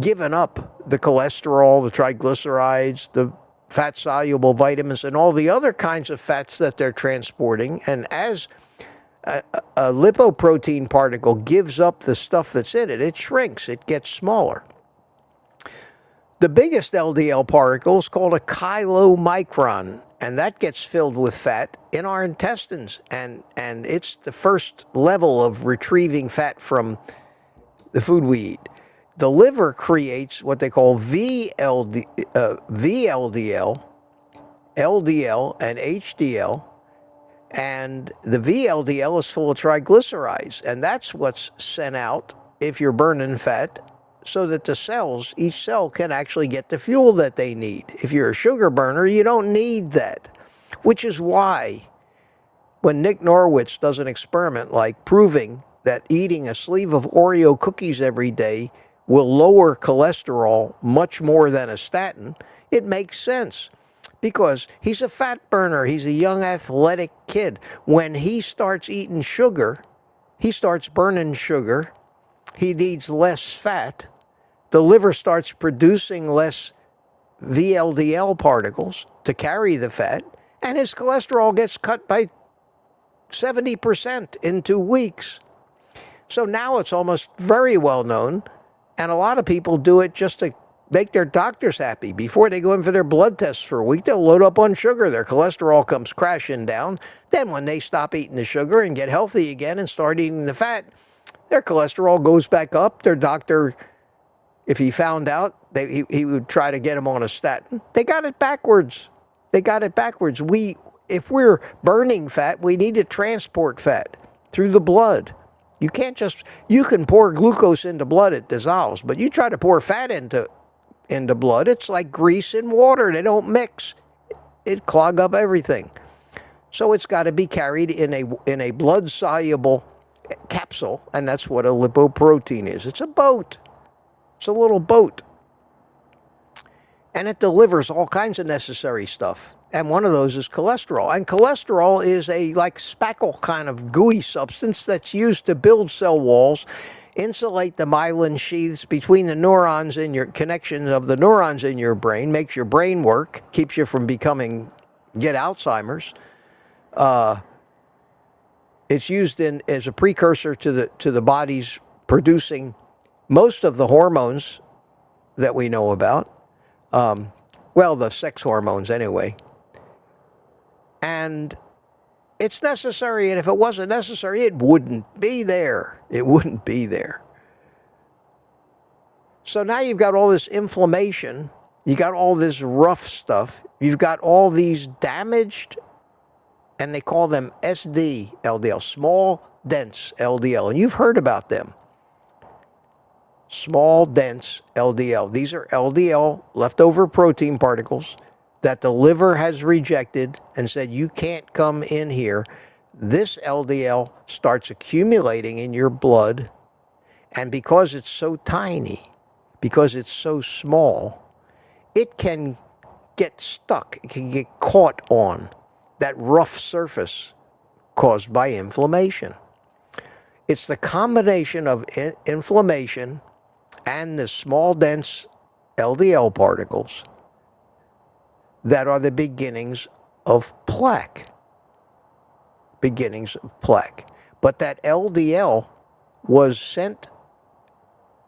given up the cholesterol, the triglycerides, the fat-soluble vitamins, and all the other kinds of fats that they're transporting. And as a lipoprotein particle gives up the stuff that's in it, it shrinks, it gets smaller. The biggest LDL particle is called a chylomicron, and that gets filled with fat in our intestines, and it's the first level of retrieving fat from the food we eat. The liver creates what they call VLDL, LDL, and HDL, and the VLDL is full of triglycerides, and that's what's sent out if you're burning fat, so that the cells, each cell can actually get the fuel that they need. If you're a sugar burner, you don't need that, which is why when Nick Norwitz does an experiment like proving that eating a sleeve of Oreo cookies every day will lower cholesterol much more than a statin, it makes sense. Because he's a fat burner. He's a young athletic kid. When he starts eating sugar, he starts burning sugar. He needs less fat. The liver starts producing less VLDL particles to carry the fat, and his cholesterol gets cut by 70% in 2 weeks. So now it's almost very well known, and a lot of people do it just to make their doctors happy. Before they go in for their blood tests for a week, they'll load up on sugar. Their cholesterol comes crashing down. Then when they stop eating the sugar and get healthy again and start eating the fat, their cholesterol goes back up. Their doctor, if he found out, he would try to get them on a statin. They got it backwards. They got it backwards. If we're burning fat, we need to transport fat through the blood. You can pour glucose into blood, it dissolves, but you try to pour fat into blood, it's like grease and water. They don't mix. It clog up everything. So it's got to be carried in a blood-soluble capsule, and that's what a lipoprotein is. It's a boat. It's a little boat. And it delivers all kinds of necessary stuff. And one of those is cholesterol. And cholesterol is a like spackle kind of gooey substance that's used to build cell walls, insulate the myelin sheaths between the neurons in your connections of the neurons in your brain, makes your brain work, keeps you from get Alzheimer's. It's used as a precursor to the body's producing most of the hormones that we know about. Well, the sex hormones anyway. And it's necessary, and if it wasn't necessary, it wouldn't be there. It wouldn't be there. So now you've got all this inflammation, you got all this rough stuff, you've got all these damaged, and they call them SD LDL, small, dense LDL, and you've heard about them. Small, dense LDL. These are LDL, leftover protein particles, that the liver has rejected and said, you can't come in here. This LDL starts accumulating in your blood, and because it's so tiny, because it's so small, it can get stuck. It can get caught on that rough surface caused by inflammation. It's the combination of inflammation and the small, dense LDL particles that are the beginnings of plaque. Beginnings of plaque. But that LDL was sent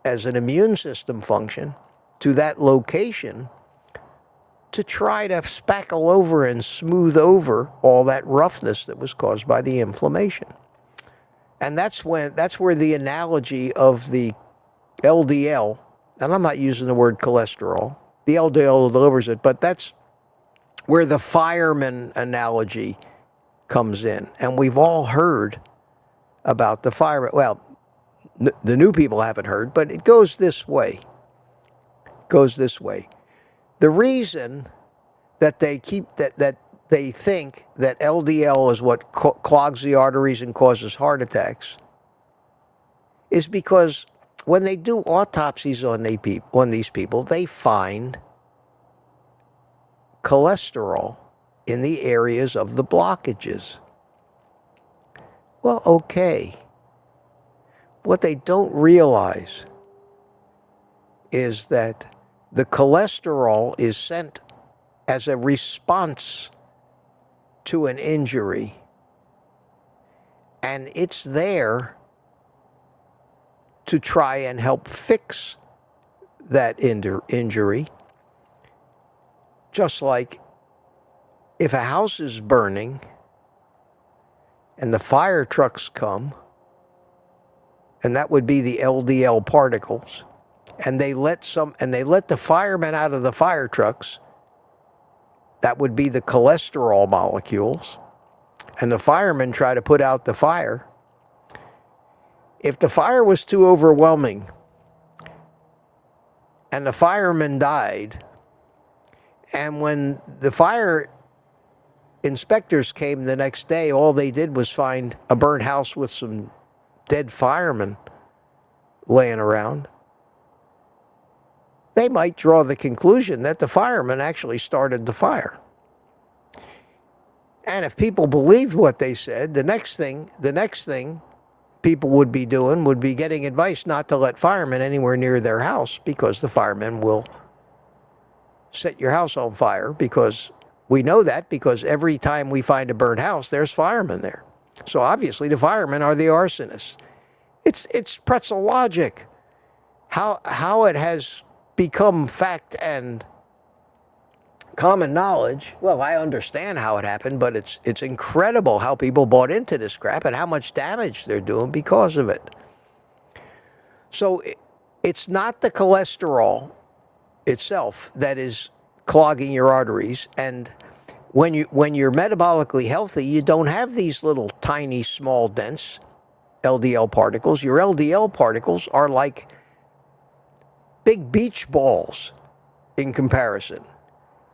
as an immune system function to that location to try to spackle over and smooth over all that roughness that was caused by the inflammation. And that's where the analogy of the LDL, and I'm not using the word cholesterol, the LDL delivers it, but that's where the fireman analogy comes in. And we've all heard about the fireman. Well, the new people haven't heard, but it goes this way. The reason that they they think that LDL is what clogs the arteries and causes heart attacks is because when they do autopsies on these people, they find cholesterol in the areas of the blockages. Well, okay. What they don't realize is that the cholesterol is sent as a response to an injury, and it's there to try and help fix that injury. Just like if a house is burning and the fire trucks come, and that would be the LDL particles, and they let the firemen out of the fire trucks, that would be the cholesterol molecules, and the firemen try to put out the fire. If the fire was too overwhelming, and the fireman died. And when the fire inspectors came the next day, all they did was find a burnt house with some dead firemen laying around. They might draw the conclusion that the firemen actually started the fire. And if people believed what they said, the next thing people would be doing would be getting advice not to let firemen anywhere near their house, because the firemen will set your house on fire, because we know that because every time we find a burnt house, there's firemen there. So obviously the firemen are the arsonists. It's pretzel logic. How it has become fact and common knowledge. Well, I understand how it happened, but it's incredible how people bought into this crap and how much damage they're doing because of it. So it's not the cholesterol itself that is clogging your arteries, and when you're metabolically healthy, you don't have these little tiny small dense LDL particles. Your LDL particles are like big beach balls in comparison,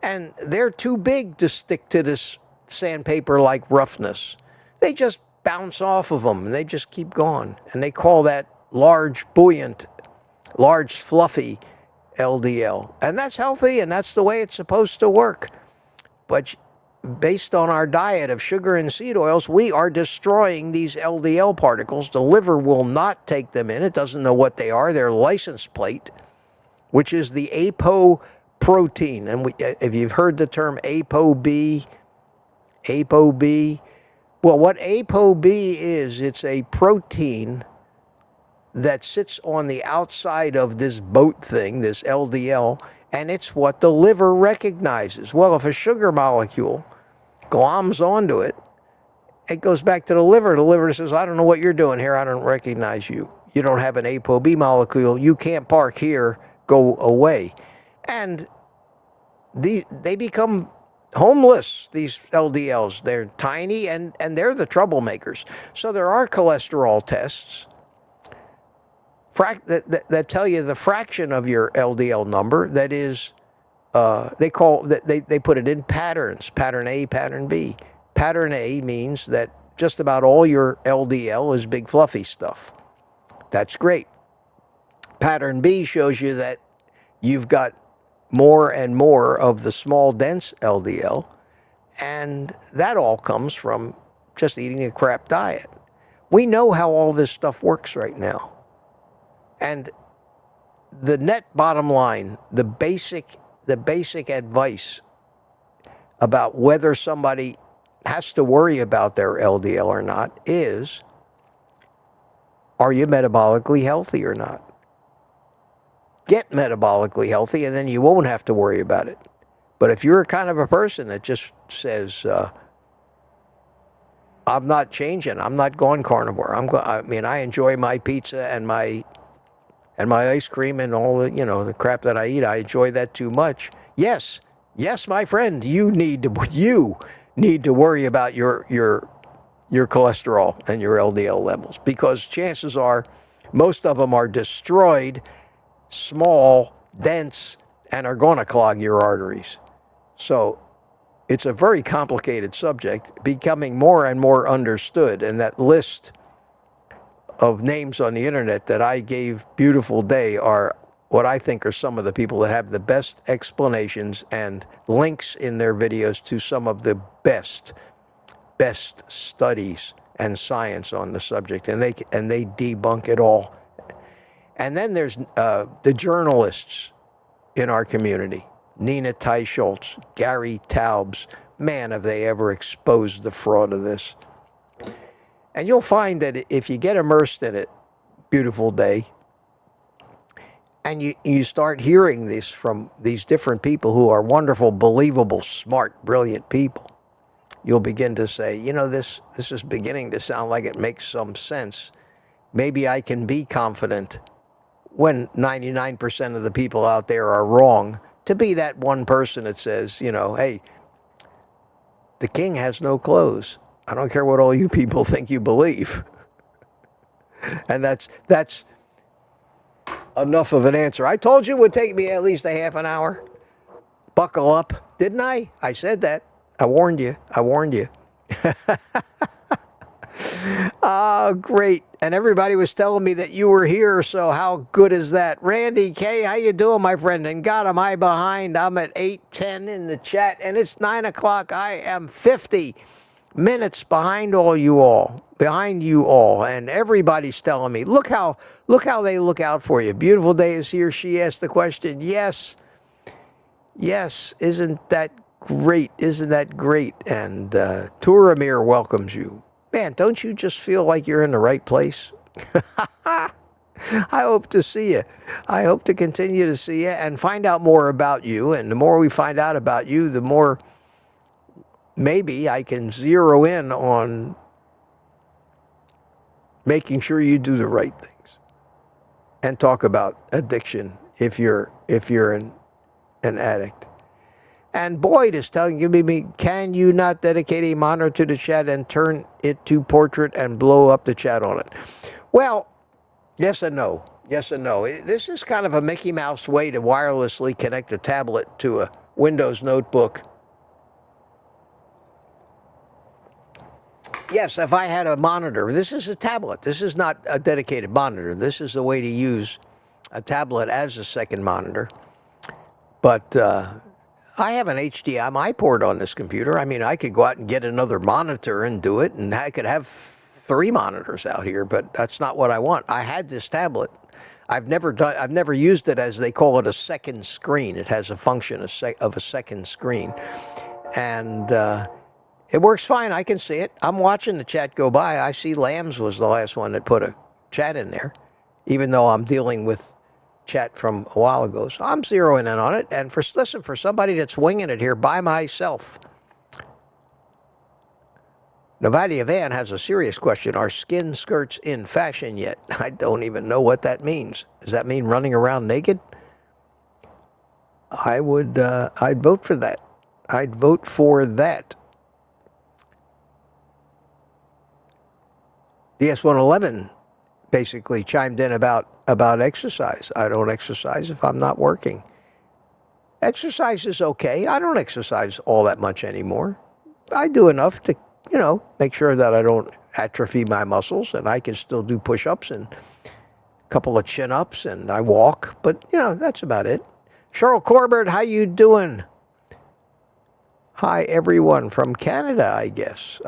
and they're too big to stick to this sandpaper-like roughness. They just bounce off of them and they just keep going, and they call that large, buoyant, large, fluffy LDL. And that's healthy, and that's the way it's supposed to work. But based on our diet of sugar and seed oils, we are destroying these LDL particles. The liver will not take them in. It doesn't know what they are. Their license plate, which is the apoprotein. And if you've heard the term ApoB, well, what ApoB is, it's a protein that sits on the outside of this boat thing, this LDL, and it's what the liver recognizes. Well, if a sugar molecule gloms onto it, it goes back to the liver. The liver says, I don't know what you're doing here. I don't recognize you. You don't have an ApoB molecule. You can't park here. Go away. And they become homeless, these LDLs. They're tiny, and they're the troublemakers. So there are cholesterol tests that tell you the fraction of your LDL number that is, they put it in patterns, pattern A, pattern B. Pattern A means that just about all your LDL is big fluffy stuff. That's great. Pattern B shows you that you've got more and more of the small dense LDL, and that all comes from just eating a crap diet. We know how all this stuff works right now. And the net bottom line, the basic advice about whether somebody has to worry about their LDL or not is, are you metabolically healthy or not? Get metabolically healthy, and then you won't have to worry about it. But if you're a kind of a person that just says, I'm not changing, I'm not going carnivore. I enjoy my pizza and my ice cream and all the crap that I eat. I enjoy that too much. Yes, my friend, you need to worry about your cholesterol and your LDL levels, because chances are most of them are destroyed, small, dense, and are going to clog your arteries. So it's a very complicated subject, becoming more and more understood, and that list of names on the internet that I gave Beautiful Day are what I think are some of the people that have the best explanations and links in their videos to some of the best studies and science on the subject, and they debunk it all. And then there's the journalists in our community, Nina Teicholz, Gary Taubes. Man, have they ever exposed the fraud of this. And you'll find that if you get immersed in it, Beautiful Day, and you start hearing this from these different people who are wonderful, believable, smart, brilliant people, you'll begin to say, this is beginning to sound like it makes some sense. Maybe I can be confident when 99% of the people out there are wrong, to be that one person that says, hey, the king has no clothes. I don't care what all you people think you believe. And that's enough of an answer. I told you it would take me at least a half an hour. Buckle up, didn't I? I said that. I warned you. I warned you. Oh, great. And everybody was telling me that you were here, so how good is that? Randy K, how you doing, my friend? And God, am I behind? I'm at 8:10 in the chat, and it's 9 o'clock. I am 50 minutes behind you all, and everybody's telling me, look how they look out for you. Beautiful day is here. She asked the question. Yes, isn't that great? Isn't that great? And Turamir welcomes you. Man, don't you just feel like you're in the right place? I hope to see you. I hope to continue to see you and find out more about you. And the more we find out about you, the more maybe I can zero in on making sure you do the right things and talk about addiction if you're an addict. And Boyd is telling me, can you not dedicate a monitor to the chat and turn it to portrait and blow up the chat on it? Well, yes and no. Yes and no. This is kind of a Mickey Mouse way to wirelessly connect a tablet to a Windows notebook. Yes, if I had a monitor, this is a tablet. This is not a dedicated monitor. This is a way to use a tablet as a second monitor. But I have an HDMI port on this computer. I mean, I could go out and get another monitor and do it, and I could have 3 monitors out here, but that's not what I want. I had this tablet. I've never used it as they call it a second screen. It has a function of a second screen. And it works fine. I can see it. I'm watching the chat go by. I see Lambs was the last one that put a chat in there, even though I'm dealing with chat from a while ago. So I'm zeroing in on it. And for somebody that's winging it here by myself, Navadia Van has a serious question. Are skin skirts in fashion yet? I don't even know what that means. Does that mean running around naked? I'd vote for that. I'd vote for that. DS111 basically chimed in about exercise. I don't exercise if I'm not working. Exercise is okay. I don't exercise all that much anymore. I do enough to, make sure that I don't atrophy my muscles, and I can still do push-ups and a couple of chin-ups, and I walk. But, that's about it. Cheryl Corbett, how you doing? Hi, everyone from Canada, I guess.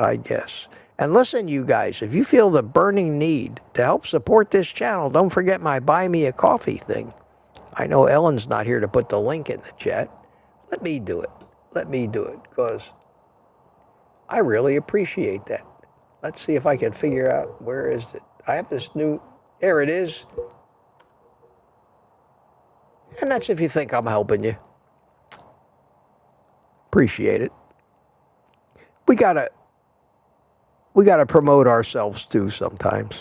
And listen, you guys, if you feel the burning need to help support this channel, don't forget my Buy Me a Coffee thing. I know Ellen's not here to put the link in the chat. Let me do it. Because I really appreciate that. Let's see if I can figure out, where is it? I have this there it is. And that's if you think I'm helping you. Appreciate it. We gotta promote ourselves too sometimes.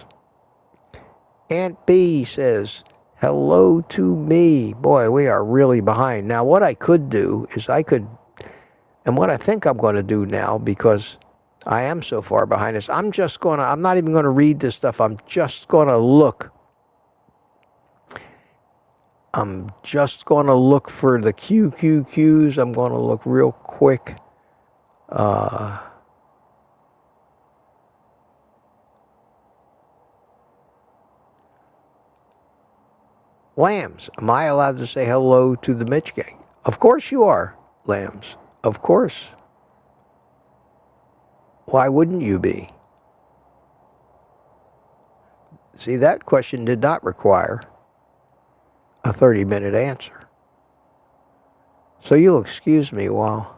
Aunt B says, hello to me. Boy, we are really behind. Now, what I could do is and what I think I'm going to do now, because I am so far behind, is I'm not even going to read this stuff. I'm just going to look. I'm just going to look for the QQQs. I'm going to look real quick. Lambs, am I allowed to say hello to the Mitch gang? Of course you are, Lambs. Of course. Why wouldn't you be? See, that question did not require a 30-minute answer. So you'll excuse me while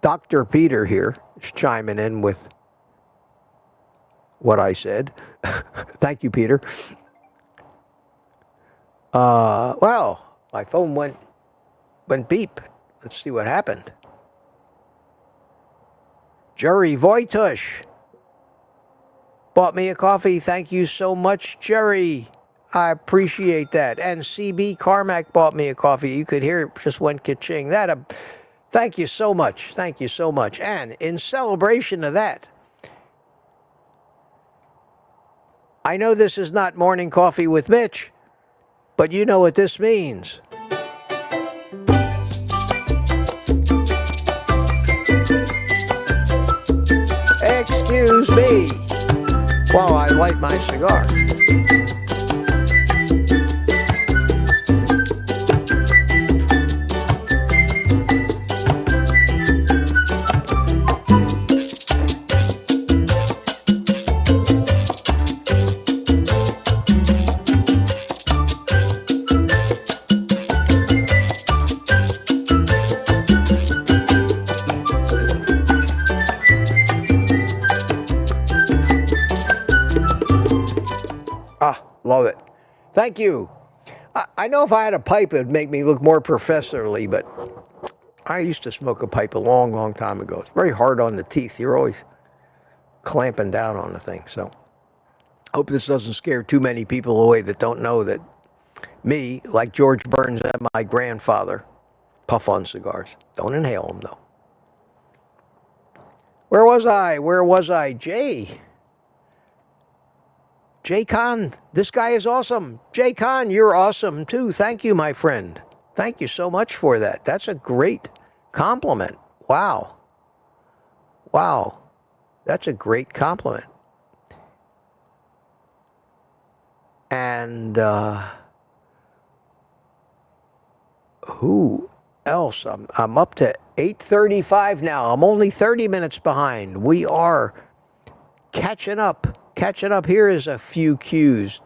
Dr. Peter here is chiming in with what I said. Thank you, Peter. Well, my phone went beep. Let's see what happened. Jerry Voitush bought me a coffee. Thank you so much, Jerry. I appreciate that. And CB Carmack bought me a coffee. You could hear it just went ka-ching. Thank you so much. Thank you so much. And in celebration of that, I know this is not morning coffee with Mitch, but you know what this means. Excuse me while I light my cigar. Ah, love it. Thank you. I know if I had a pipe, it would make me look more professorly, but I used to smoke a pipe a long, long time ago. It's very hard on the teeth. You're always clamping down on the thing. So hope this doesn't scare too many people away that don't know that me, like George Burns and my grandfather, puff on cigars. Don't inhale them, though. Where was I? Where was I? Jay Khan, this guy is awesome. Jay Khan, you're awesome too. Thank you, my friend. Thank you so much for that. That's a great compliment. Wow. Wow. That's a great compliment. And who else? I'm up to 8:35 now. I'm only 30 minutes behind. We are catching up. Here is a few cues.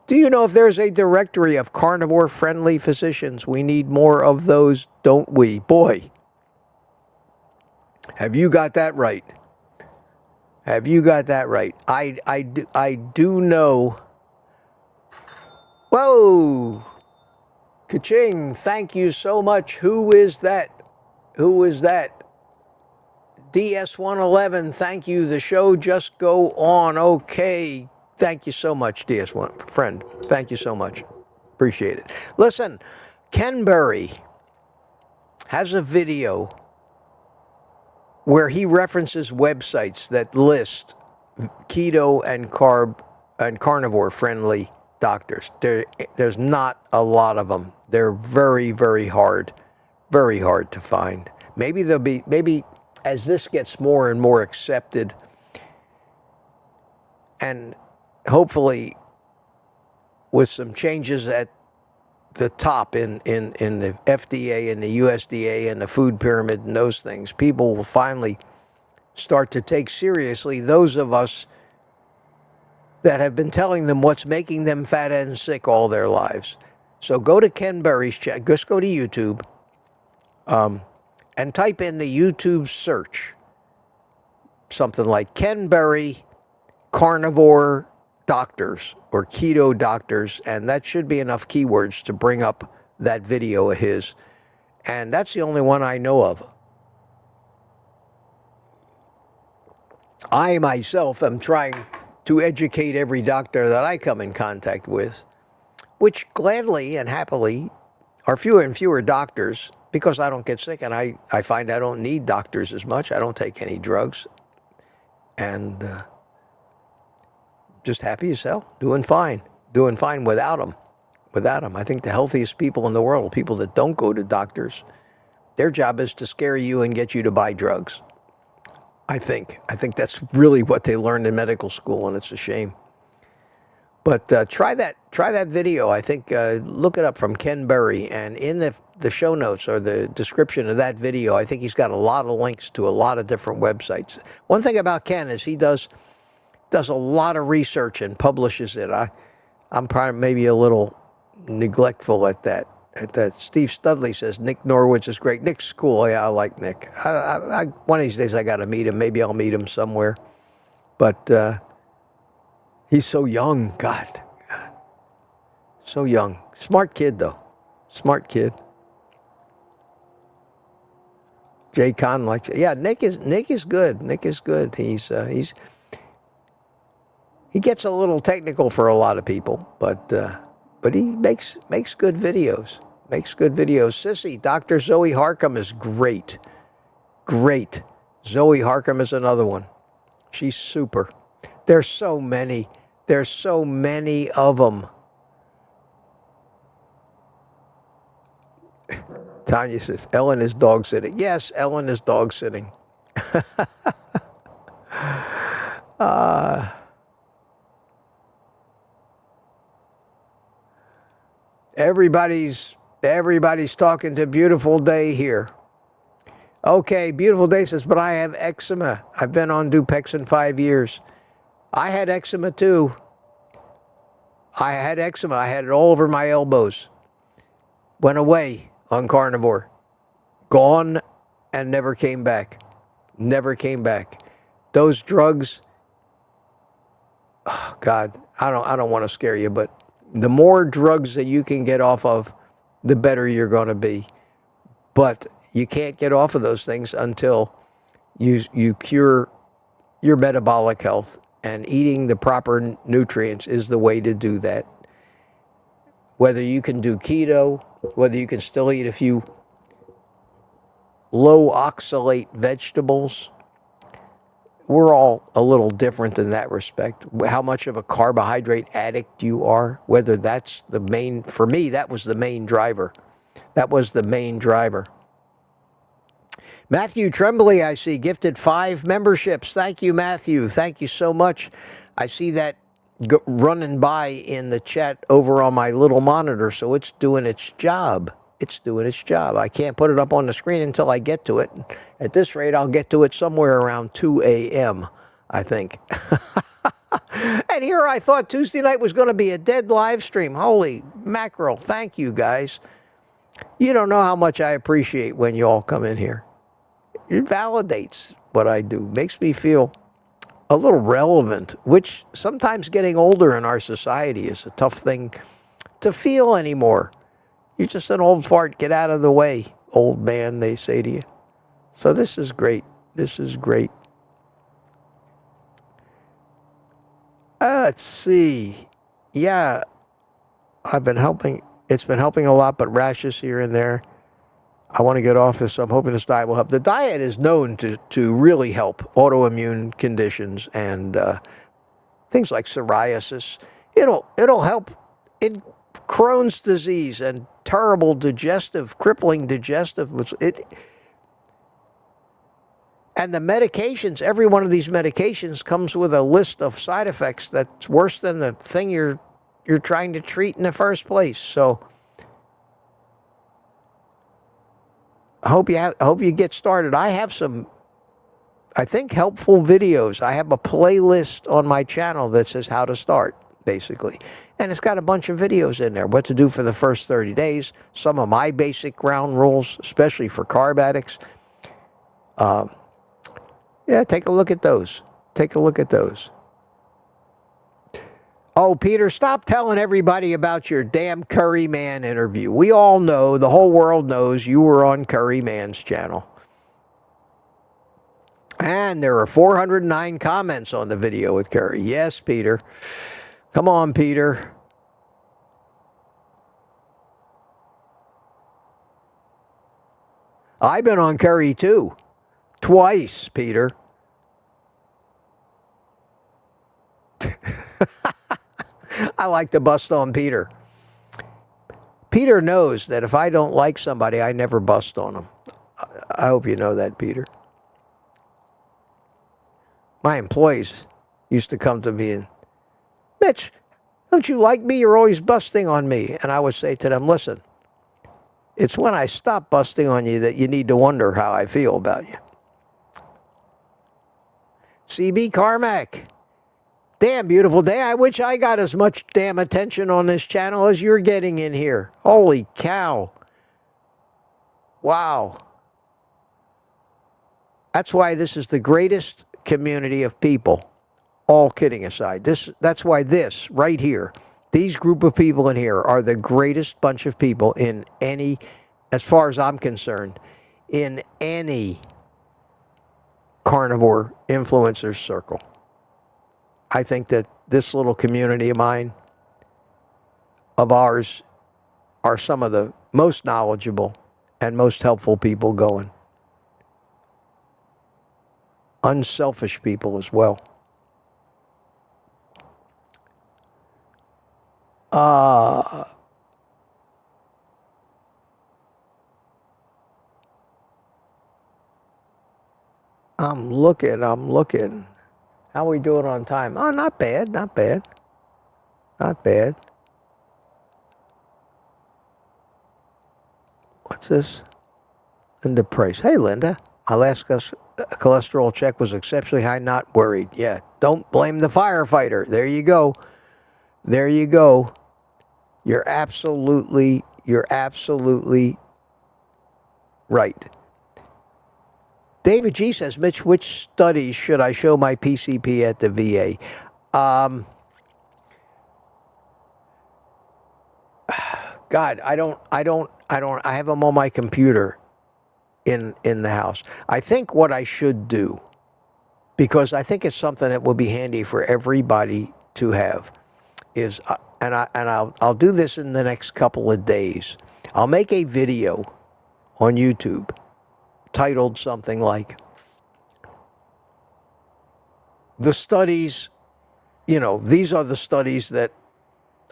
Do you know if there's a directory of carnivore-friendly physicians? We need more of those, don't we? Boy, have you got that right. Have you got that right? I do know. Whoa! Ka-ching! Thank you so much. Who is that? Who is that? DS111, thank you. The show just go on. Okay. Thank you so much, DS1 friend. Thank you so much. Appreciate it. Listen, Ken Berry has a video where he references websites that list keto and carnivore friendly doctors. There's not a lot of them. They're very, very hard to find. Maybe as this gets more and more accepted, and hopefully with some changes at the top in the FDA and the USDA and the food pyramid and those things, people will finally start to take seriously those of us that have been telling them what's making them fat and sick all their lives. So go to Ken Berry's channel, just go to YouTube, and type in the YouTube search something like Ken Berry carnivore doctors or keto doctors, and that should be enough keywords to bring up that video of his. And that's the only one I know of. I myself am trying to educate every doctor that I come in contact with, which gladly and happily are fewer and fewer doctors, because I don't get sick, and I find I don't need doctors as much. I don't take any drugs, and just happy as hell, doing fine without them. I think the healthiest people in the world are people that don't go to doctors. Their job is to scare you and get you to buy drugs. I think that's really what they learned in medical school, and it's a shame. But try that video. I think look it up from Ken Berry, and in the show notes or the description of that video, I think he's got a lot of links to a lot of different websites. One thing about Ken is he does a lot of research and publishes it. I'm probably maybe a little neglectful at that. Steve Studley says Nick Norwich is great. Nick's cool. Yeah, I like Nick. One of these days I got to meet him. Maybe I'll meet him somewhere. But he's so young. God. So young. Smart kid, though. Smart kid. Jay Kahn likes it. Yeah, Nick is good. Nick is good. He gets a little technical for a lot of people, but he makes good videos. Sissy, Dr. Zoe Harcum is great. Zoe Harcum is another one. She's super. There's so many. There's so many of them. Tanya says, Ellen is dog sitting. Yes, Ellen is dog sitting. uh, everybody's talking to Beautiful Day here. Okay, Beautiful Day says, but I have eczema. I've been on Dupexin 5 years. I had eczema too. I had eczema. I had it all over my elbows. Went away on Carnivore. Gone and never came back. Never came back. Those drugs, oh God, I don't want to scare you, but the more drugs that you can get off of, the better you're going to be. But you can't get off of those things until you cure your metabolic health, and eating the proper nutrients is the way to do that. Whether you can do keto, whether you can still eat a few low oxalate vegetables, we're all a little different in that respect. How much of a carbohydrate addict you are, whether that's the main, for me, that was the main driver. That was the main driver. Matthew Tremblay, I see, gifted 5 memberships. Thank you, Matthew. Thank you so much. I see that running by in the chat over on my little monitor, so it's doing its job. It's doing its job. I can't put it up on the screen until I get to it. At this rate, I'll get to it somewhere around 2 a.m., I think. And here I thought Tuesday night was going to be a dead live stream. Holy mackerel. Thank you, guys. You don't know how much I appreciate when you all come in here. It validates what I do. Makes me feel a little relevant, which sometimes getting older in our society is a tough thing to feel anymore. You're just an old fart. Get out of the way, old man, they say to you. So this is great. This is great. Let's see. Yeah, I've been helping. It's been helping a lot, but rashes here and there. I want to get off this, so I'm hoping this diet will help. The diet is known to really help autoimmune conditions and things like psoriasis. It'll help in Crohn's disease and terrible crippling digestive. And the medications, every one of these medications comes with a list of side effects that's worse than the thing you're trying to treat in the first place. So I hope you get started. I have some, I think, helpful videos. I have a playlist on my channel that says how to start, basically. And it's got a bunch of videos in there. What to do for the first 30 days. Some of my basic ground rules, especially for carb addicts. Yeah, take a look at those. Take a look at those. Oh, Peter, stop telling everybody about your damn Curry Man interview. We all know, the whole world knows you were on Curry Man's channel. And there are 409 comments on the video with Curry. Yes, Peter. Come on, Peter. I've been on Curry too. Twice, Peter. I like to bust on Peter. Peter knows that if I don't like somebody, I never bust on them. I hope you know that, Peter. My employees used to come to me and, Mitch, don't you like me? You're always busting on me. And I would say to them, listen, it's when I stop busting on you that you need to wonder how I feel about you. CB Carmack. Damn, Beautiful Day. I wish I got as much damn attention on this channel as you're getting in here. Holy cow. Wow. That's why this is the greatest community of people. All kidding aside. That's why this, right here, these group of people in here are the greatest bunch of people in any, as far as I'm concerned, in any carnivore influencer circle. I think that this little community of mine, of ours, are some of the most knowledgeable and most helpful people going. unselfish people as well. I'm looking. How are we doing on time? Oh, not bad, not bad, not bad. What's this? Linda Price. Hey, Linda. My last cholesterol check was exceptionally high, not worried. Yeah, don't blame the firefighter. There you go. There you go. You're absolutely right. David G says, Mitch, which studies should I show my PCP at the VA? God, I have them on my computer in the house. I think what I should do, because I think it's something that will be handy for everybody to have, is I'll do this in the next couple of days. I'll make a video on YouTube titled something like the studies, these are the studies that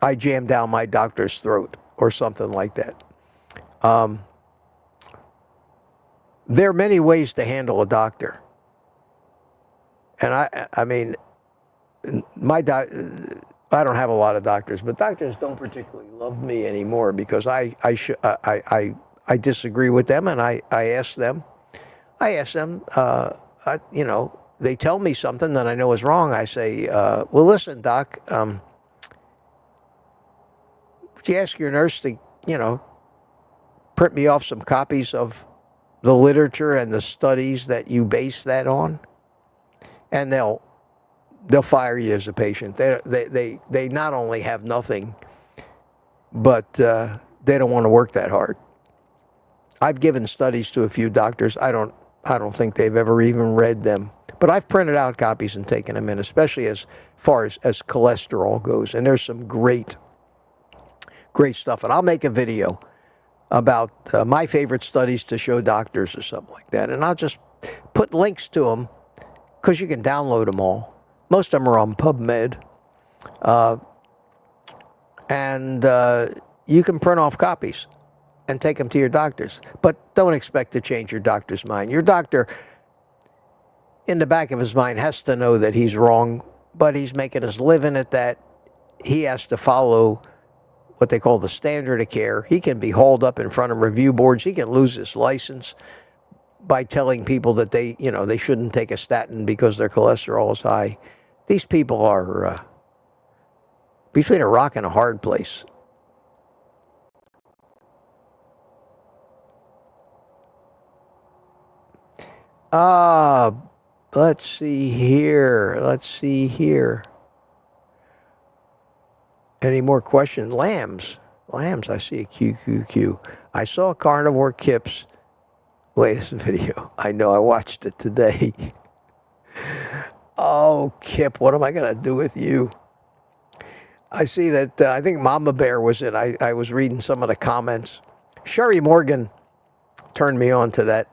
I jammed down my doctor's throat, or something like that. There are many ways to handle a doctor. And I mean, I don't have a lot of doctors, but doctors don't particularly love me anymore because I disagree with them, and I ask them, they tell me something that I know is wrong. I say, well, listen, doc, would you ask your nurse to, print me off some copies of the literature and the studies that you base that on? And they'll fire you as a patient. They not only have nothing, but they don't want to work that hard. I've given studies to a few doctors. I don't think they've ever even read them. But I've printed out copies and taken them in, especially as far as cholesterol goes. And there's some great stuff. And I'll make a video about my favorite studies to show doctors or something like that. And I'll just put links to them because you can download them all. Most of them are on PubMed. And you can print off copies and take them to your doctors. But don't expect to change your doctor's mind. Your doctor, in the back of his mind, has to know that he's wrong, but he's making his living at that. He has to follow what they call the standard of care. He can be hauled up in front of review boards. He can lose his license by telling people that they shouldn't take a statin because their cholesterol is high. These people are between a rock and a hard place. Let's see here. Any more questions? Lambs, I see a QQQ. I saw Carnivore Kip's latest video. I know, I watched it today. Oh, Kip, what am I going to do with you? I see that, I think Mama Bear was in. I was reading some of the comments. Sherry Morgan turned me on to that.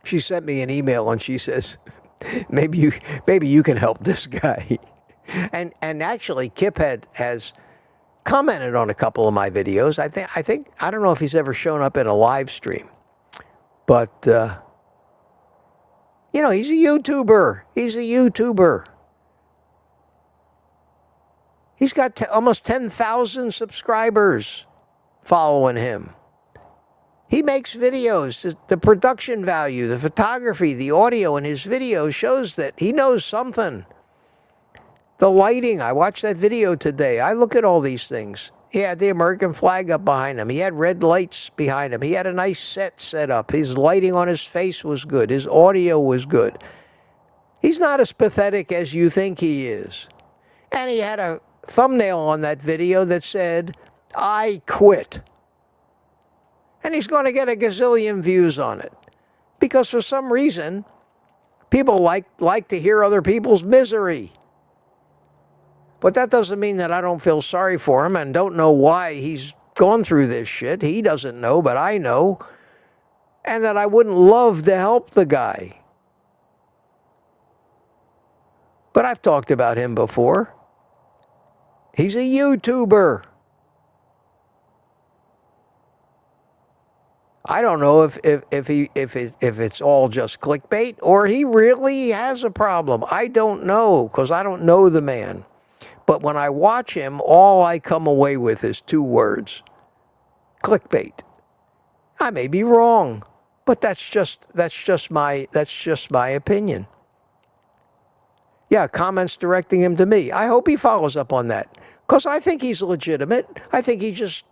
She sent me an email and she says, maybe you can help this guy. And actually, Kip has commented on a couple of my videos. I don't know if he's ever shown up in a live stream, but he's a YouTuber. He's got almost 10,000 subscribers following him. He makes videos. The production value, the photography, the audio in his videos shows that he knows something. The lighting, I watched that video today. I look at all these things. He had the American flag up behind him. He had red lights behind him. He had a nice set up. His lighting on his face was good. His audio was good. He's not as pathetic as you think he is. And he had a thumbnail on that video that said, I quit. And he's going to get a gazillion views on it. Because for some reason, people like to hear other people's misery. But that doesn't mean that I don't feel sorry for him and don't know why he's gone through this shit. He doesn't know, but I know. And that I wouldn't love to help the guy. But I've talked about him before. He's a YouTuber. I don't know if it's all just clickbait or he really has a problem. I don't know because I don't know the man. But when I watch him, all I come away with is two words: clickbait. I may be wrong, but that's just my opinion. Yeah, comments directing him to me. I hope he follows up on that because I think he's legitimate. I think he just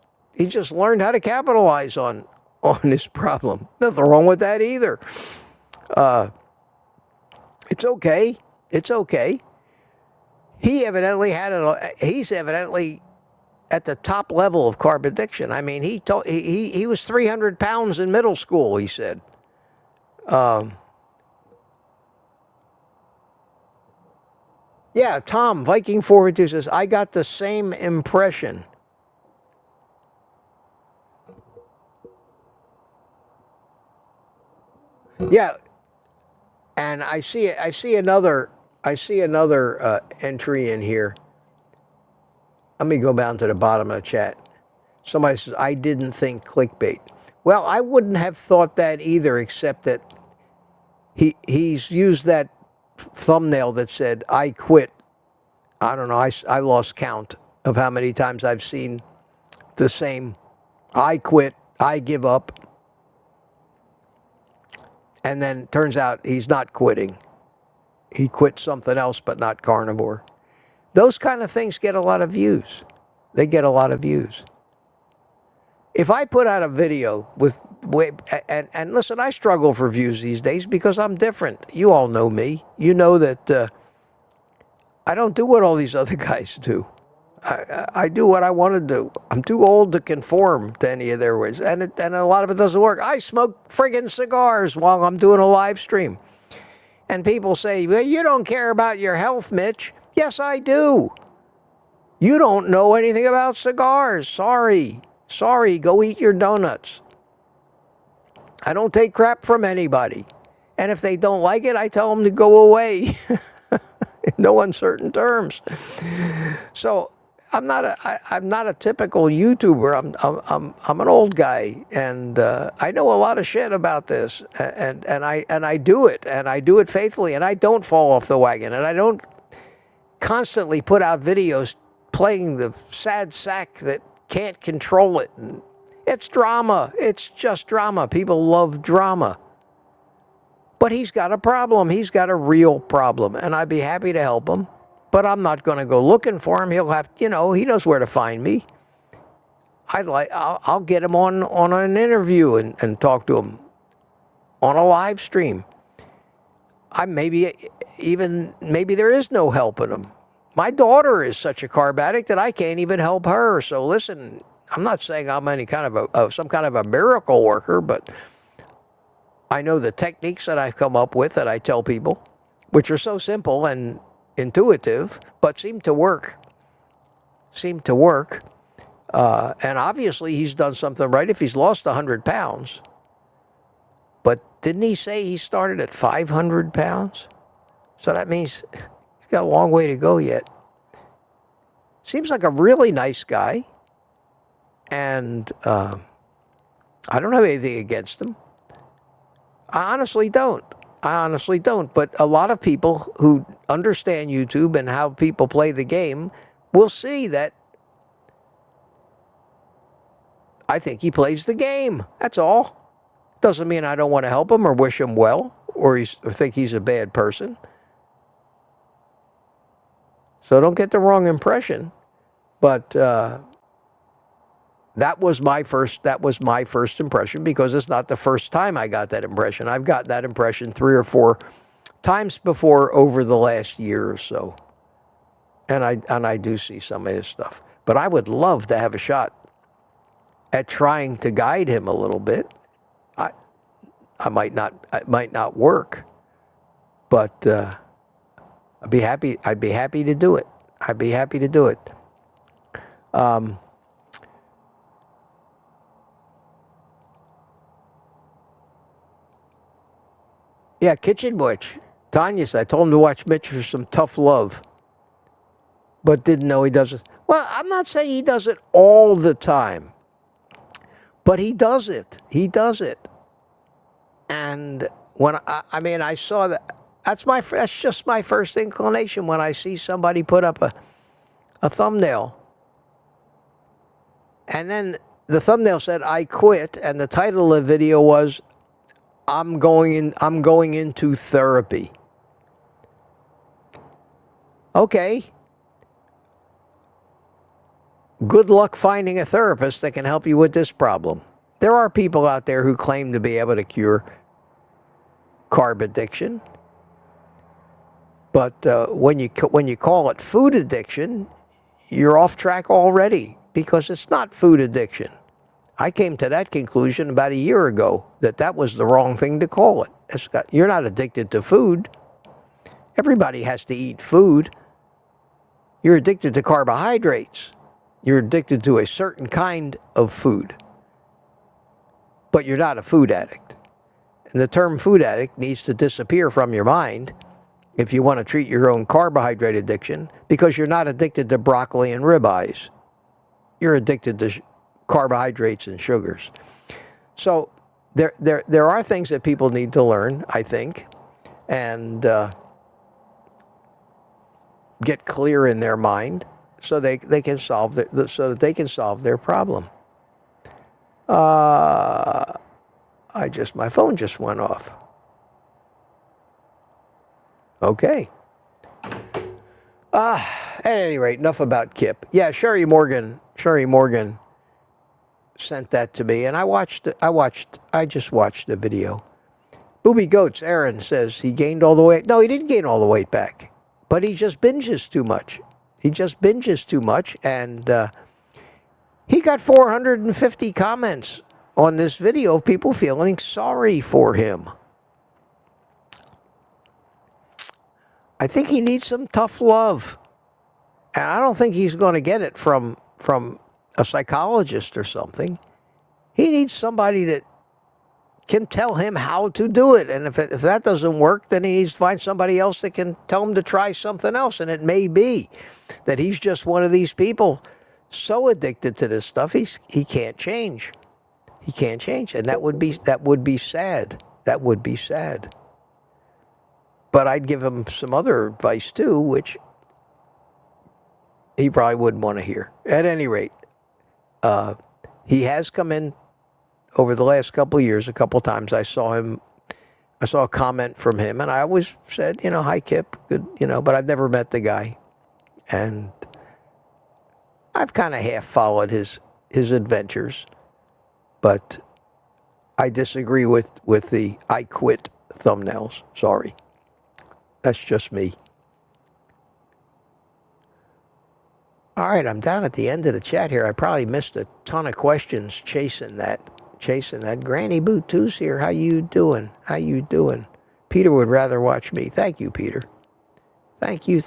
learned how to capitalize on his problem. Nothing wrong with that either. Uh, it's okay. It's okay. He's evidently at the top level of carb addiction. I mean, he was 300 pounds in middle school. He said. Um, yeah, Tom Viking 402 says I got the same impression. Yeah, and I see another entry in here. Let me go down to the bottom of the chat. Somebody says I didn't think clickbait. Well, I wouldn't have thought that either, except that he's used that thumbnail that said I quit. I don't know. I lost count of how many times I've seen the same I quit, I give up, and then turns out he's not quitting. He quit something else, but not carnivore. Those kind of things get a lot of views. They get a lot of views. If I put out a video and listen, I struggle for views these days because I'm different. You all know me. You know that I don't do what all these other guys do. I do what I want to do. I'm too old to conform to any of their ways, and a lot of it doesn't work. I smoke friggin' cigars while I'm doing a live stream, and people say, "Well, you don't care about your health, Mitch." Yes, I do. You don't know anything about cigars. Sorry. Sorry, go eat your donuts. I don't take crap from anybody. And if they don't like it, I tell them to go away. In no uncertain terms. So I'm not a typical YouTuber. I'm an old guy, and I know a lot of shit about this, and I do it, and I do it faithfully, and I don't fall off the wagon, and I don't constantly put out videos playing the sad sack that can't control it. And it's drama. It's just drama. People love drama. But he's got a problem. He's got a real problem. And I'd be happy to help him. But I'm not going to go looking for him. He'll have, he knows where to find me. I'll get him on an interview and talk to him on a live stream. Maybe there is no helping him. My daughter is such a carb addict that I can't even help her. So listen, I'm not saying I'm any kind of some kind of a miracle worker, but I know the techniques that I've come up with that I tell people, which are so simple and intuitive, but seem to work. And obviously he's done something right if he's lost 100 pounds. But didn't he say he started at 500 pounds? So that means he's got a long way to go yet. Seems like a really nice guy. And I don't have anything against him. I honestly don't. But a lot of people who understand YouTube and how people play the game will see that I think he plays the game. That's all. Doesn't mean I don't want to help him or wish him well or think he's a bad person. So don't get the wrong impression. But that was my first impression because it's not the first time I got that impression. I've got that impression 3 or 4 times before over the last year or so. And I do see some of his stuff. But I would love to have a shot at trying to guide him a little bit. It might not work, but I'd be happy to do it. Yeah, Kitchen Butch. Tanya said, I told him to watch Mitch for some tough love, but didn't know he does it. Well, I'm not saying he does it all the time, but he does it. He does it. And when I mean, I saw that. That's just my first inclination when I see somebody put up a thumbnail, and then the thumbnail said "I quit," and the title of the video was I'm going into therapy. Okay. Good luck finding a therapist that can help you with this problem. There are people out there who claim to be able to cure carb addiction, but when you call it food addiction, you're off track already because it's not food addiction. I came to that conclusion about a year ago that was the wrong thing to call it. You're not addicted to food. Everybody has to eat food. You're addicted to carbohydrates. You're addicted to a certain kind of food. But you're not a food addict. And the term food addict needs to disappear from your mind if you want to treat your own carbohydrate addiction, because you're not addicted to broccoli and ribeyes. You're addicted to carbohydrates and sugars. So there are things that people need to learn, I think, and get clear in their mind so they can solve their problem. My phone just went off. Okay. At any rate, enough about Kip. Yeah, Sherry Morgan sent that to me, and I just watched the video. Booby Goats, Aaron says he gained all the weight. No, he didn't gain all the weight back, but he just binges too much. And he got 450 comments on this video of people feeling sorry for him. I think he needs some tough love. And I don't think he's going to get it from a psychologist or something. He needs somebody that can tell him how to do it. And if that doesn't work, then he needs to find somebody else that can tell him to try something else. And it may be that he's just one of these people so addicted to this stuff he can't change. He can't change. And that would be sad. That would be sad. But I'd give him some other advice too, which he probably wouldn't want to hear. At any rate, he has come in over the last couple of years. A couple times I saw a comment from him, and I always said, hi Kip, good, but I've never met the guy. And I've kind of half followed his adventures, but I disagree with the I quit thumbnails. Sorry. That's just me. All right, I'm down at the end of the chat here. I probably missed a ton of questions chasing that. Granny Boo 2's here. How you doing? Peter would rather watch me. Thank you, Peter. Thank you.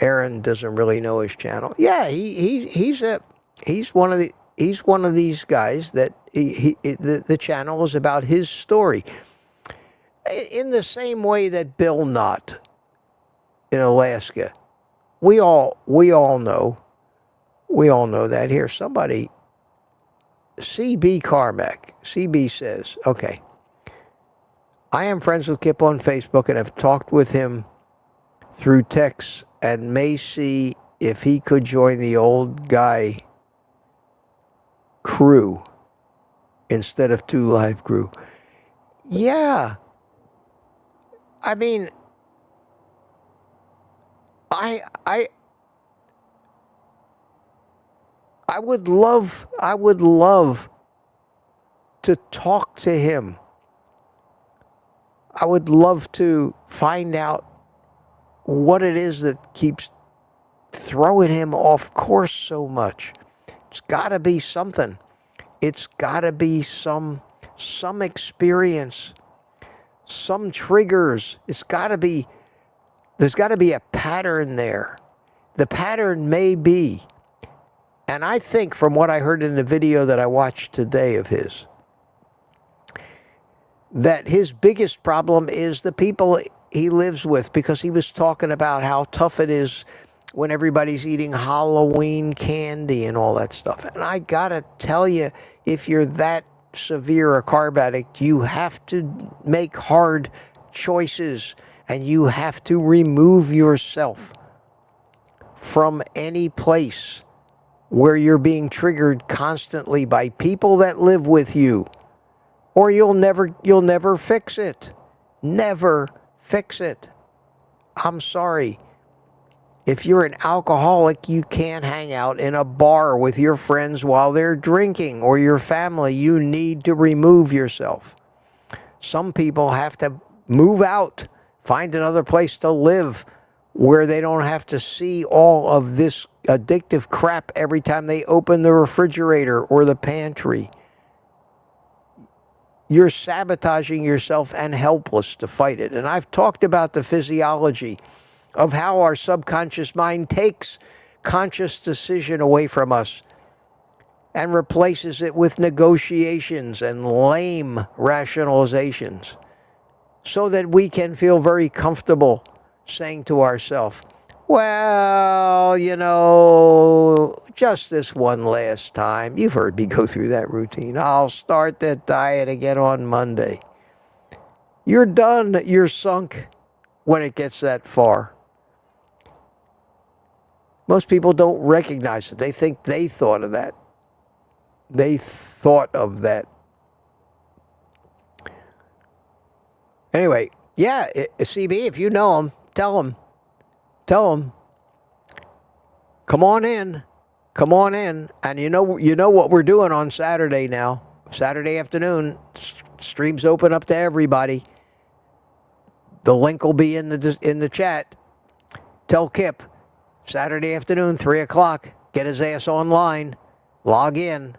Aaron doesn't really know his channel. Yeah, he's one of these guys that the channel is about his story. In the same way that Bill Knott in Alaska, we all know that. Here, somebody, CB Carmack. CB says, okay, I am friends with Kip on Facebook and have talked with him through text and may see if he could join the old guy crew instead of 2 Live crew. Yeah. I mean, I would love to talk to him. I would love to find out what it is that keeps throwing him off course so much. It's got to be something. It's got to be some experience, some triggers. There's got to be a pattern there. The pattern may be, and I think from what I heard in the video that I watched today of his, that his biggest problem is the people he lives with, because he was talking about how tough it is when everybody's eating Halloween candy and all that stuff. And I gotta tell you, if you're that severe a carb addict, you have to make hard choices, and you have to remove yourself from any place where you're being triggered constantly by people that live with you, or you'll never fix it. Never fix it. I'm sorry. If you're an alcoholic, you can't hang out in a bar with your friends while they're drinking, or your family. You need to remove yourself. Some people have to move out, find another place to live where they don't have to see all of this addictive crap every time they open the refrigerator or the pantry. You're sabotaging yourself and helpless to fight it. And I've talked about the physiology of how our subconscious mind takes conscious decision away from us and replaces it with negotiations and lame rationalizations, so that we can feel very comfortable saying to ourselves, well, just this one last time. You've heard me go through that routine. I'll start that diet again on Monday. You're done. You're sunk when it gets that far. Most people don't recognize it. They think they thought of that. They thought of that. Anyway, yeah, CB, if you know them, tell them. Come on in. And you know what we're doing on Saturday now. Saturday afternoon, streams open up to everybody. The link will be in the chat. Tell Kip, Saturday afternoon, 3 o'clock, get his ass online, log in,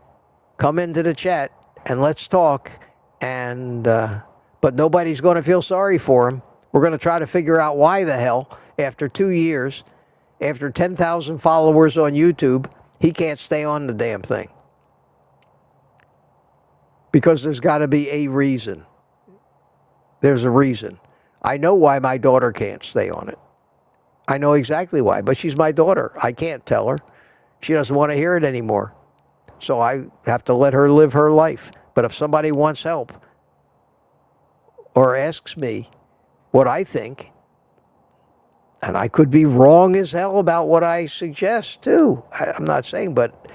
come into the chat, and let's talk. And but nobody's going to feel sorry for him. We're going to try to figure out why the hell, after 2 years, after 10,000 followers on YouTube, he can't stay on the damn thing. Because there's got to be a reason. There's a reason. I know why my daughter can't stay on it. I know exactly why, but she's my daughter. I can't tell her. She doesn't want to hear it anymore. So I have to let her live her life. But if somebody wants help or asks me what I think, and I could be wrong as hell about what I suggest too. I'm not saying, but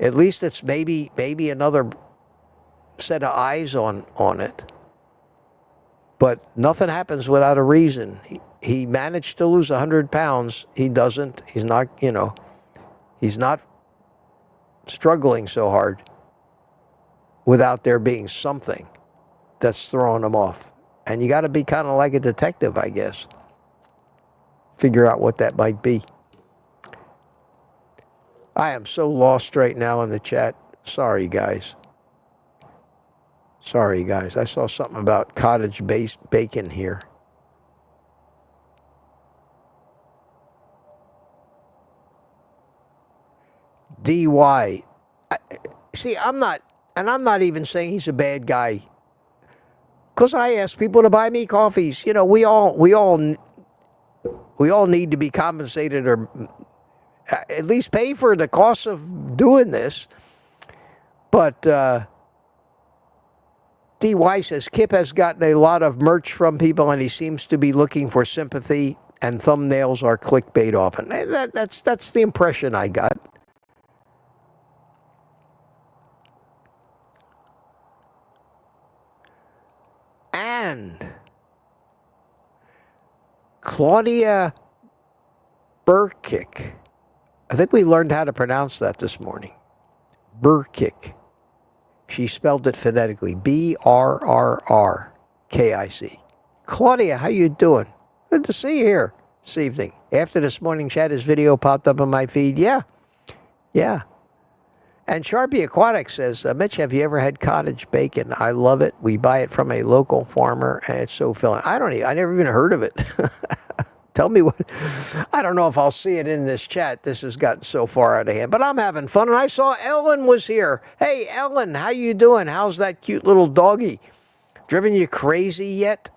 at least it's maybe another set of eyes on it. But nothing happens without a reason. He managed to lose 100 pounds. He doesn't. He's not, he's not struggling so hard without there being something that's throwing him off. And you got to be kind of like a detective, I guess. Figure out what that might be. I am so lost right now in the chat. Sorry, guys. I saw something about cottage-based bacon here. DY. See, I'm not even saying he's a bad guy. Because I ask people to buy me coffees. We all need to be compensated, or at least pay for the cost of doing this. But DY says Kip has gotten a lot of merch from people, and he seems to be looking for sympathy, and thumbnails are clickbait often. That's the impression I got. And Claudia Burkick. I think we learned how to pronounce that this morning. Burkick. She spelled it phonetically. B-R-R-R-K-I-C. Claudia, how you doing? Good to see you here this evening. After this morning chat, his video popped up on my feed. Yeah. And Sharpie Aquatic says, Mitch, have you ever had cottage bacon? I love it. We buy it from a local farmer, and it's so filling. I never even heard of it. Tell me what. I don't know if I'll see it in this chat. This has gotten so far out of hand, but I'm having fun. And I saw Ellen was here. Hey, Ellen, how you doing? How's that cute little doggy? Driven you crazy yet?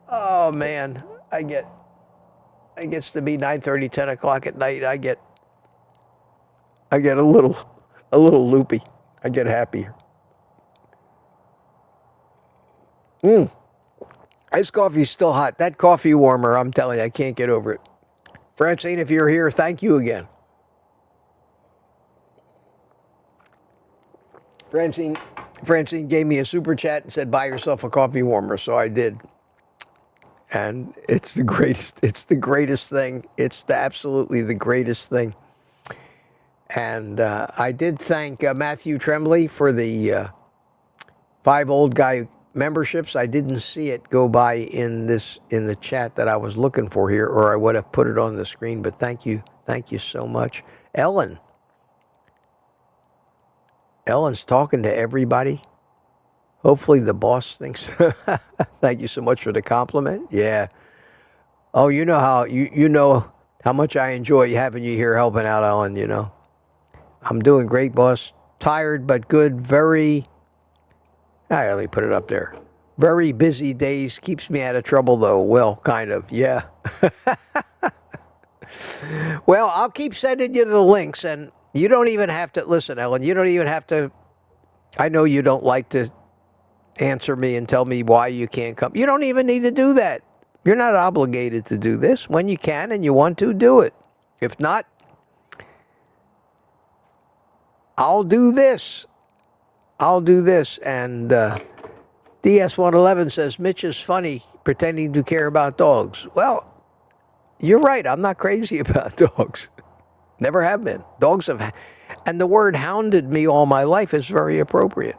Oh man, I get it gets to be 9:30, 10 o'clock at night. I get a little loopy. I get happier. Mm. This coffee's still hot. That coffee warmer, I'm telling you, I can't get over it. Francine, if you're here, thank you again. Francine, Francine gave me a super chat and said, "Buy yourself a coffee warmer." So I did, and it's the greatest. It's the greatest thing. It's absolutely the greatest thing. And I did thank Matthew Tremblay for the 5 old guy memberships. I didn't see it go by in the chat that I was looking for here, or I would have put it on the screen. But thank you so much, Ellen. Ellen's talking to everybody. Hopefully the boss thinks. Thank you so much for the compliment. Yeah. Oh, you know how much I enjoy having you here helping out, Ellen. You know, I'm doing great, boss. Tired but good. Very. Let me put it up there. Very busy days. Keeps me out of trouble though. Well, kind of. Yeah. Well, I'll keep sending you the links, and you don't even have to listen, Ellen. You don't even have to. I know you don't like to answer me and tell me why you can't come. You don't even need to do that. You're not obligated to do this. When you can and you want to, do it. If not, I'll do this. I'll do this. And DS111 says, Mitch is funny, pretending to care about dogs. Well, you're right. I'm not crazy about dogs. Never have been. Dogs have, and the word hounded me all my life is very appropriate.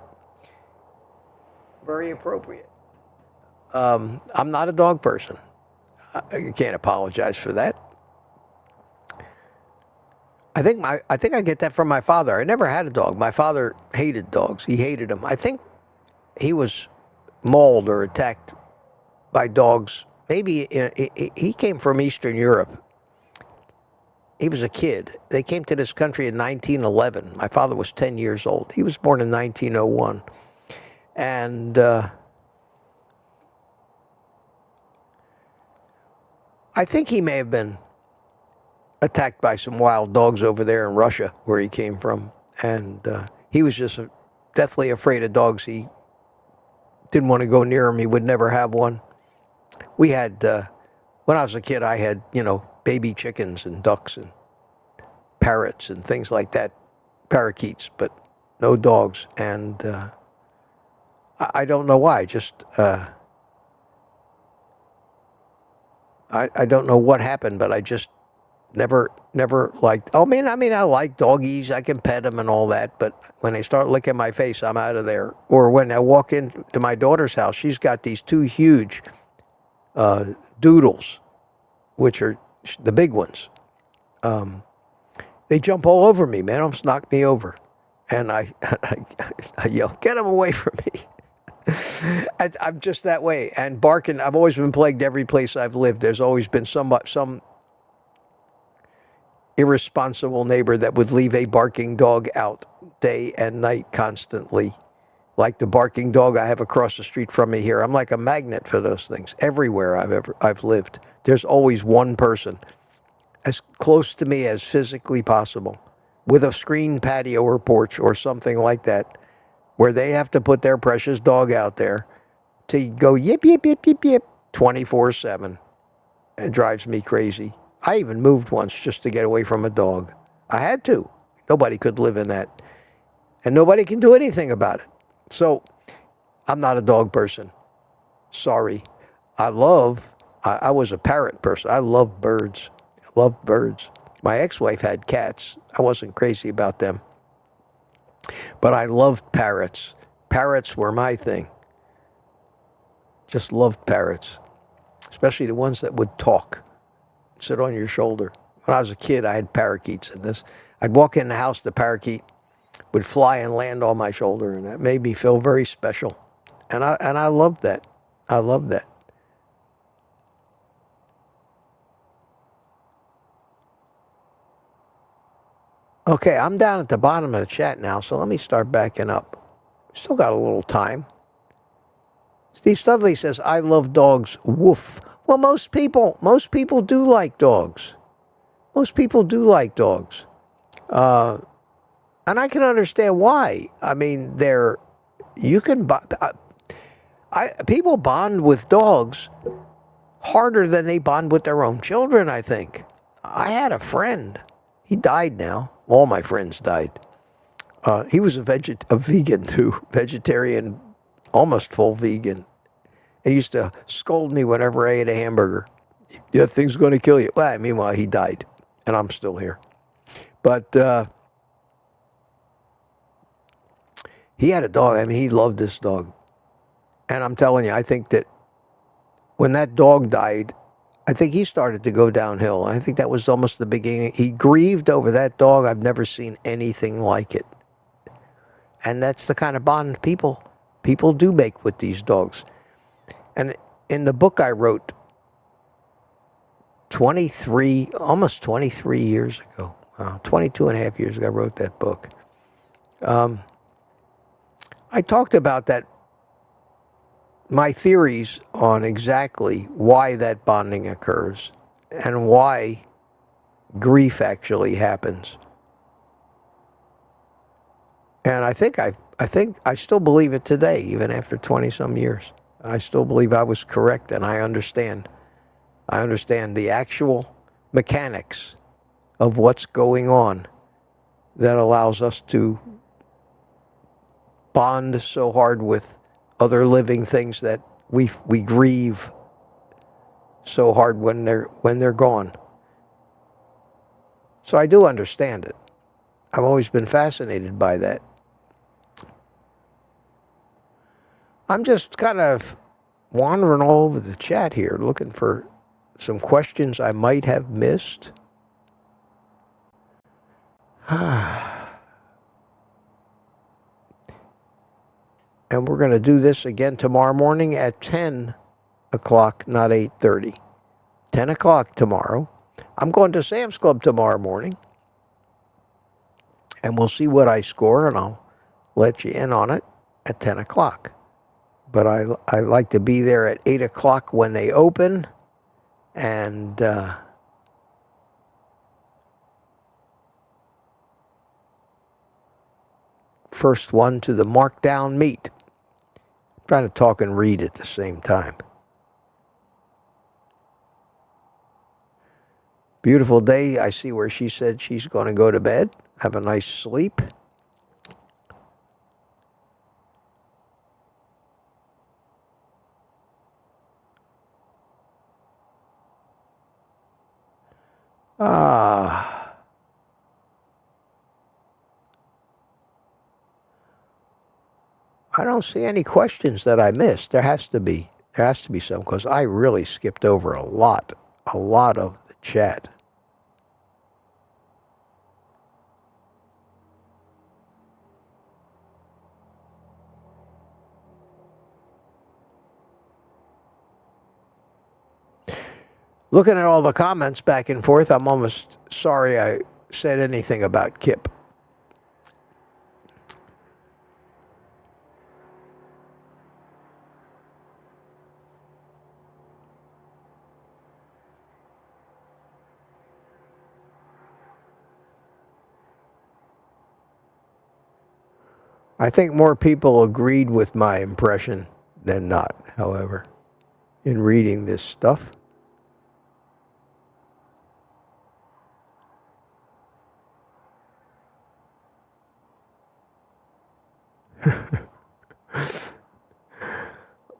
Very appropriate. I'm not a dog person. I can't apologize for that. I think I get that from my father. I never had a dog. My father hated dogs. He hated them. I think he was mauled or attacked by dogs. Maybe he came from Eastern Europe. He was a kid. They came to this country in 1911. My father was 10 years old. He was born in 1901. And I think he may have been attacked by some wild dogs over there in Russia, where he came from. And he was just deathly afraid of dogs. He didn't want to go near them. He would never have one. We had, when I was a kid, I had, baby chickens and ducks and parrots and things like that, parakeets, but no dogs. And I don't know why. Just I don't know what happened, but I just never liked. Oh man, I like doggies. I can pet them and all that, but when they start licking my face, I'm out of there. Or when I walk into my daughter's house, she's got these 2 huge doodles, which are the big ones. They jump all over me, man. Almost knock me over, and I yell, "Get them away from me!" I'm just that way. And barking, I've always been plagued every place I've lived. There's always been some irresponsible neighbor that would leave a barking dog out day and night constantly. Like the barking dog I have across the street from me here. I'm like a magnet for those things. Everywhere I've lived, there's always one person as close to me as physically possible with a screen patio or porch or something like that, where they have to put their precious dog out there to go yip, yip, yip, yip, yip 24/7. It drives me crazy. I even moved once just to get away from a dog. I had to. Nobody could live in that. And nobody can do anything about it. So I'm not a dog person. Sorry. I was a parrot person. I love birds. I love birds. My ex-wife had cats. I wasn't crazy about them. But I loved parrots. Parrots were my thing. Just loved parrots. Especially the ones that would talk. Sit on your shoulder. When I was a kid, I had parakeets in this. I'd walk in the house, the parakeet would fly and land on my shoulder, and that made me feel very special. And I loved that. I loved that. Okay, I'm down at the bottom of the chat now, so let me start backing up. Still got a little time. Steve Studley says, I love dogs. Woof. Well, most people do like dogs. Most people do like dogs. Uh, and I can understand why. I mean, you can, people bond with dogs harder than they bond with their own children, I think. I had a friend. He died now. All my friends died. He was a vegan too, vegetarian, almost full vegan. He used to scold me whenever I ate a hamburger. That thing's going to kill you. Well, meanwhile, he died, and I'm still here. But he had a dog. I mean, he loved this dog. And I'm telling you, I think that when that dog died, I think he started to go downhill. I think that was almost the beginning. He grieved over that dog. I've never seen anything like it. And that's the kind of bond people do make with these dogs. And in the book I wrote almost 23 years ago, 22 and a half years ago, I wrote that book. I talked about that, my theories on exactly why that bonding occurs and why grief actually happens. And I think I still believe it today, even after 20 some years. I still believe I was correct, and I understand the actual mechanics of what's going on that allows us to bond so hard with other living things that we grieve so hard when they're gone. So I do understand it. I've always been fascinated by that. I'm just kind of wandering all over the chat here, looking for some questions I might have missed. And we're going to do this again tomorrow morning at 10 o'clock, not 8:30. 10 o'clock tomorrow. I'm going to Sam's Club tomorrow morning, and we'll see what I score, and I'll let you in on it at 10 o'clock. But I like to be there at 8 o'clock when they open, and first one to the markdown meat. I'm trying to talk and read at the same time. Beautiful day. I see where she said she's going to go to bed. Have a nice sleep. I don't see any questions that I missed. There has to be some, because I really skipped over a lot of the chat. Looking at all the comments back and forth, I'm almost sorry I said anything about Kip. I think more people agreed with my impression than not, however, in reading this stuff.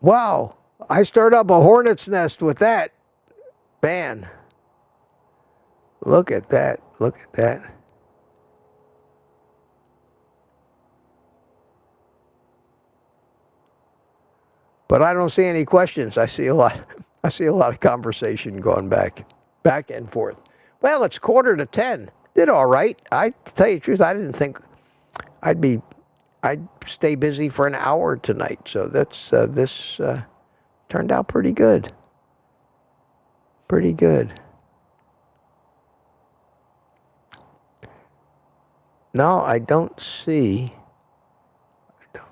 Wow, I stirred up a hornet's nest with that. Man, look at that. Look at that. But I don't see any questions. I see a lot of conversation going back and forth. Well, it's 9:45. Did all right. I tell you the truth, I didn't think I'd stay busy for an hour tonight. So this turned out pretty good. Pretty good. No, I don't see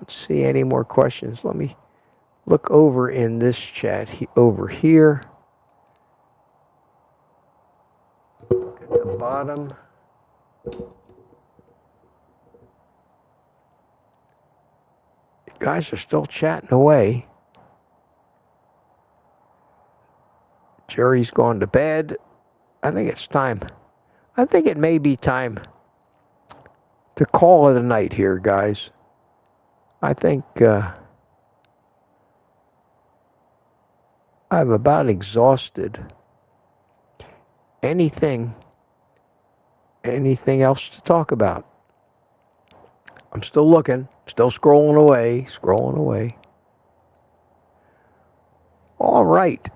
Let's see any more questions. Let me look over in this chat over here at the bottom. You guys are still chatting away. Jerry's gone to bed. I think it's time. I think it may be time to call it a night here, guys. I think I'm about exhausted. Anything else to talk about? I'm still looking, still scrolling away. All right.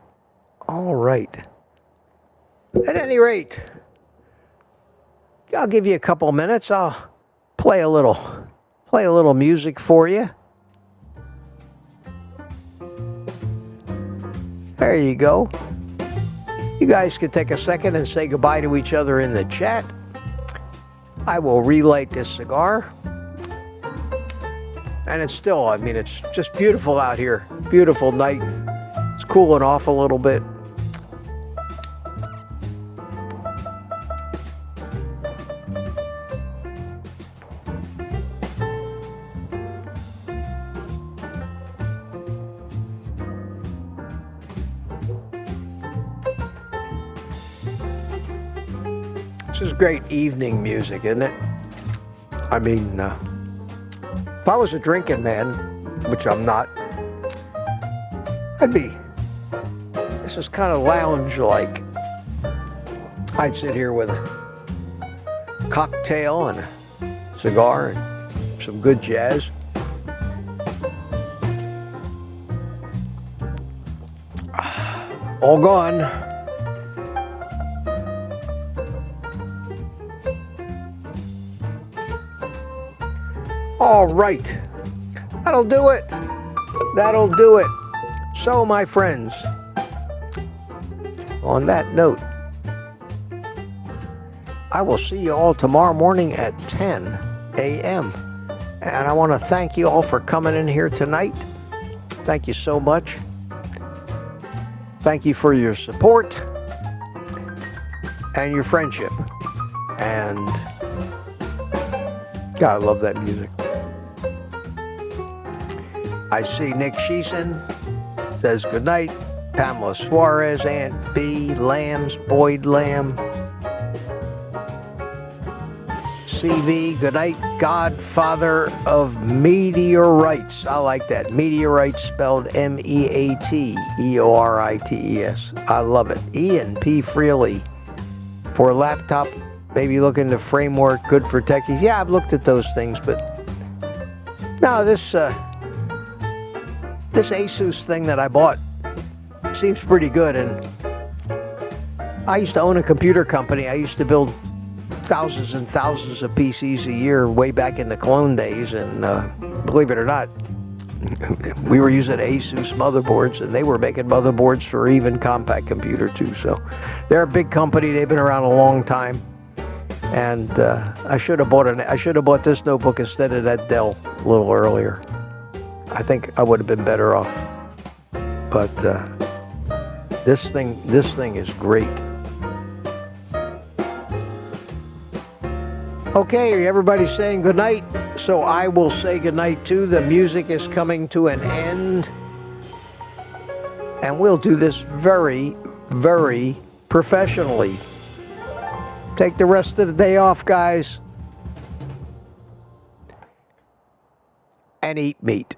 At any rate, I'll give you a couple minutes. I'll play a little music for you. There you go. You guys can take a second and say goodbye to each other in the chat. I will relight this cigar. And it's still, it's just beautiful out here. Beautiful night. It's cooling off a little bit. This is great evening music, isn't it? If I was a drinking man, which I'm not, this is kind of lounge-like. I'd sit here with a cocktail and a cigar and some good jazz. All gone. All right, that'll do it. So, my friends, on that note, I will see you all tomorrow morning at 10 a.m. And I want to thank you all for coming in here tonight. Thank you so much. Thank you for your support and your friendship. And God, I love that music. I see Nick Sheeson says good night. Pamela Suarez, Aunt B, Lambs, Boyd Lamb. CV, good night. Godfather of Meteorites. I like that. Meteorites spelled Meateorites. I love it. Ian P. Freely. For a laptop, maybe looking to framework, good for techies. Yeah, I've looked at those things, but no, this Asus thing that I bought seems pretty good. And I used to own a computer company. I used to build thousands and thousands of PCs a year way back in the clone days. And believe it or not, we were using Asus motherboards, and they were making motherboards for even compact computer too. So they're a big company. They've been around a long time. And I should have bought this notebook instead of that Dell a little earlier. I think I would have been better off. But this thing is great. Okay, everybody's saying good night, so I will say good night too. The music is coming to an end, and we'll do this very, very professionally. Take the rest of the day off, guys, and eat meat.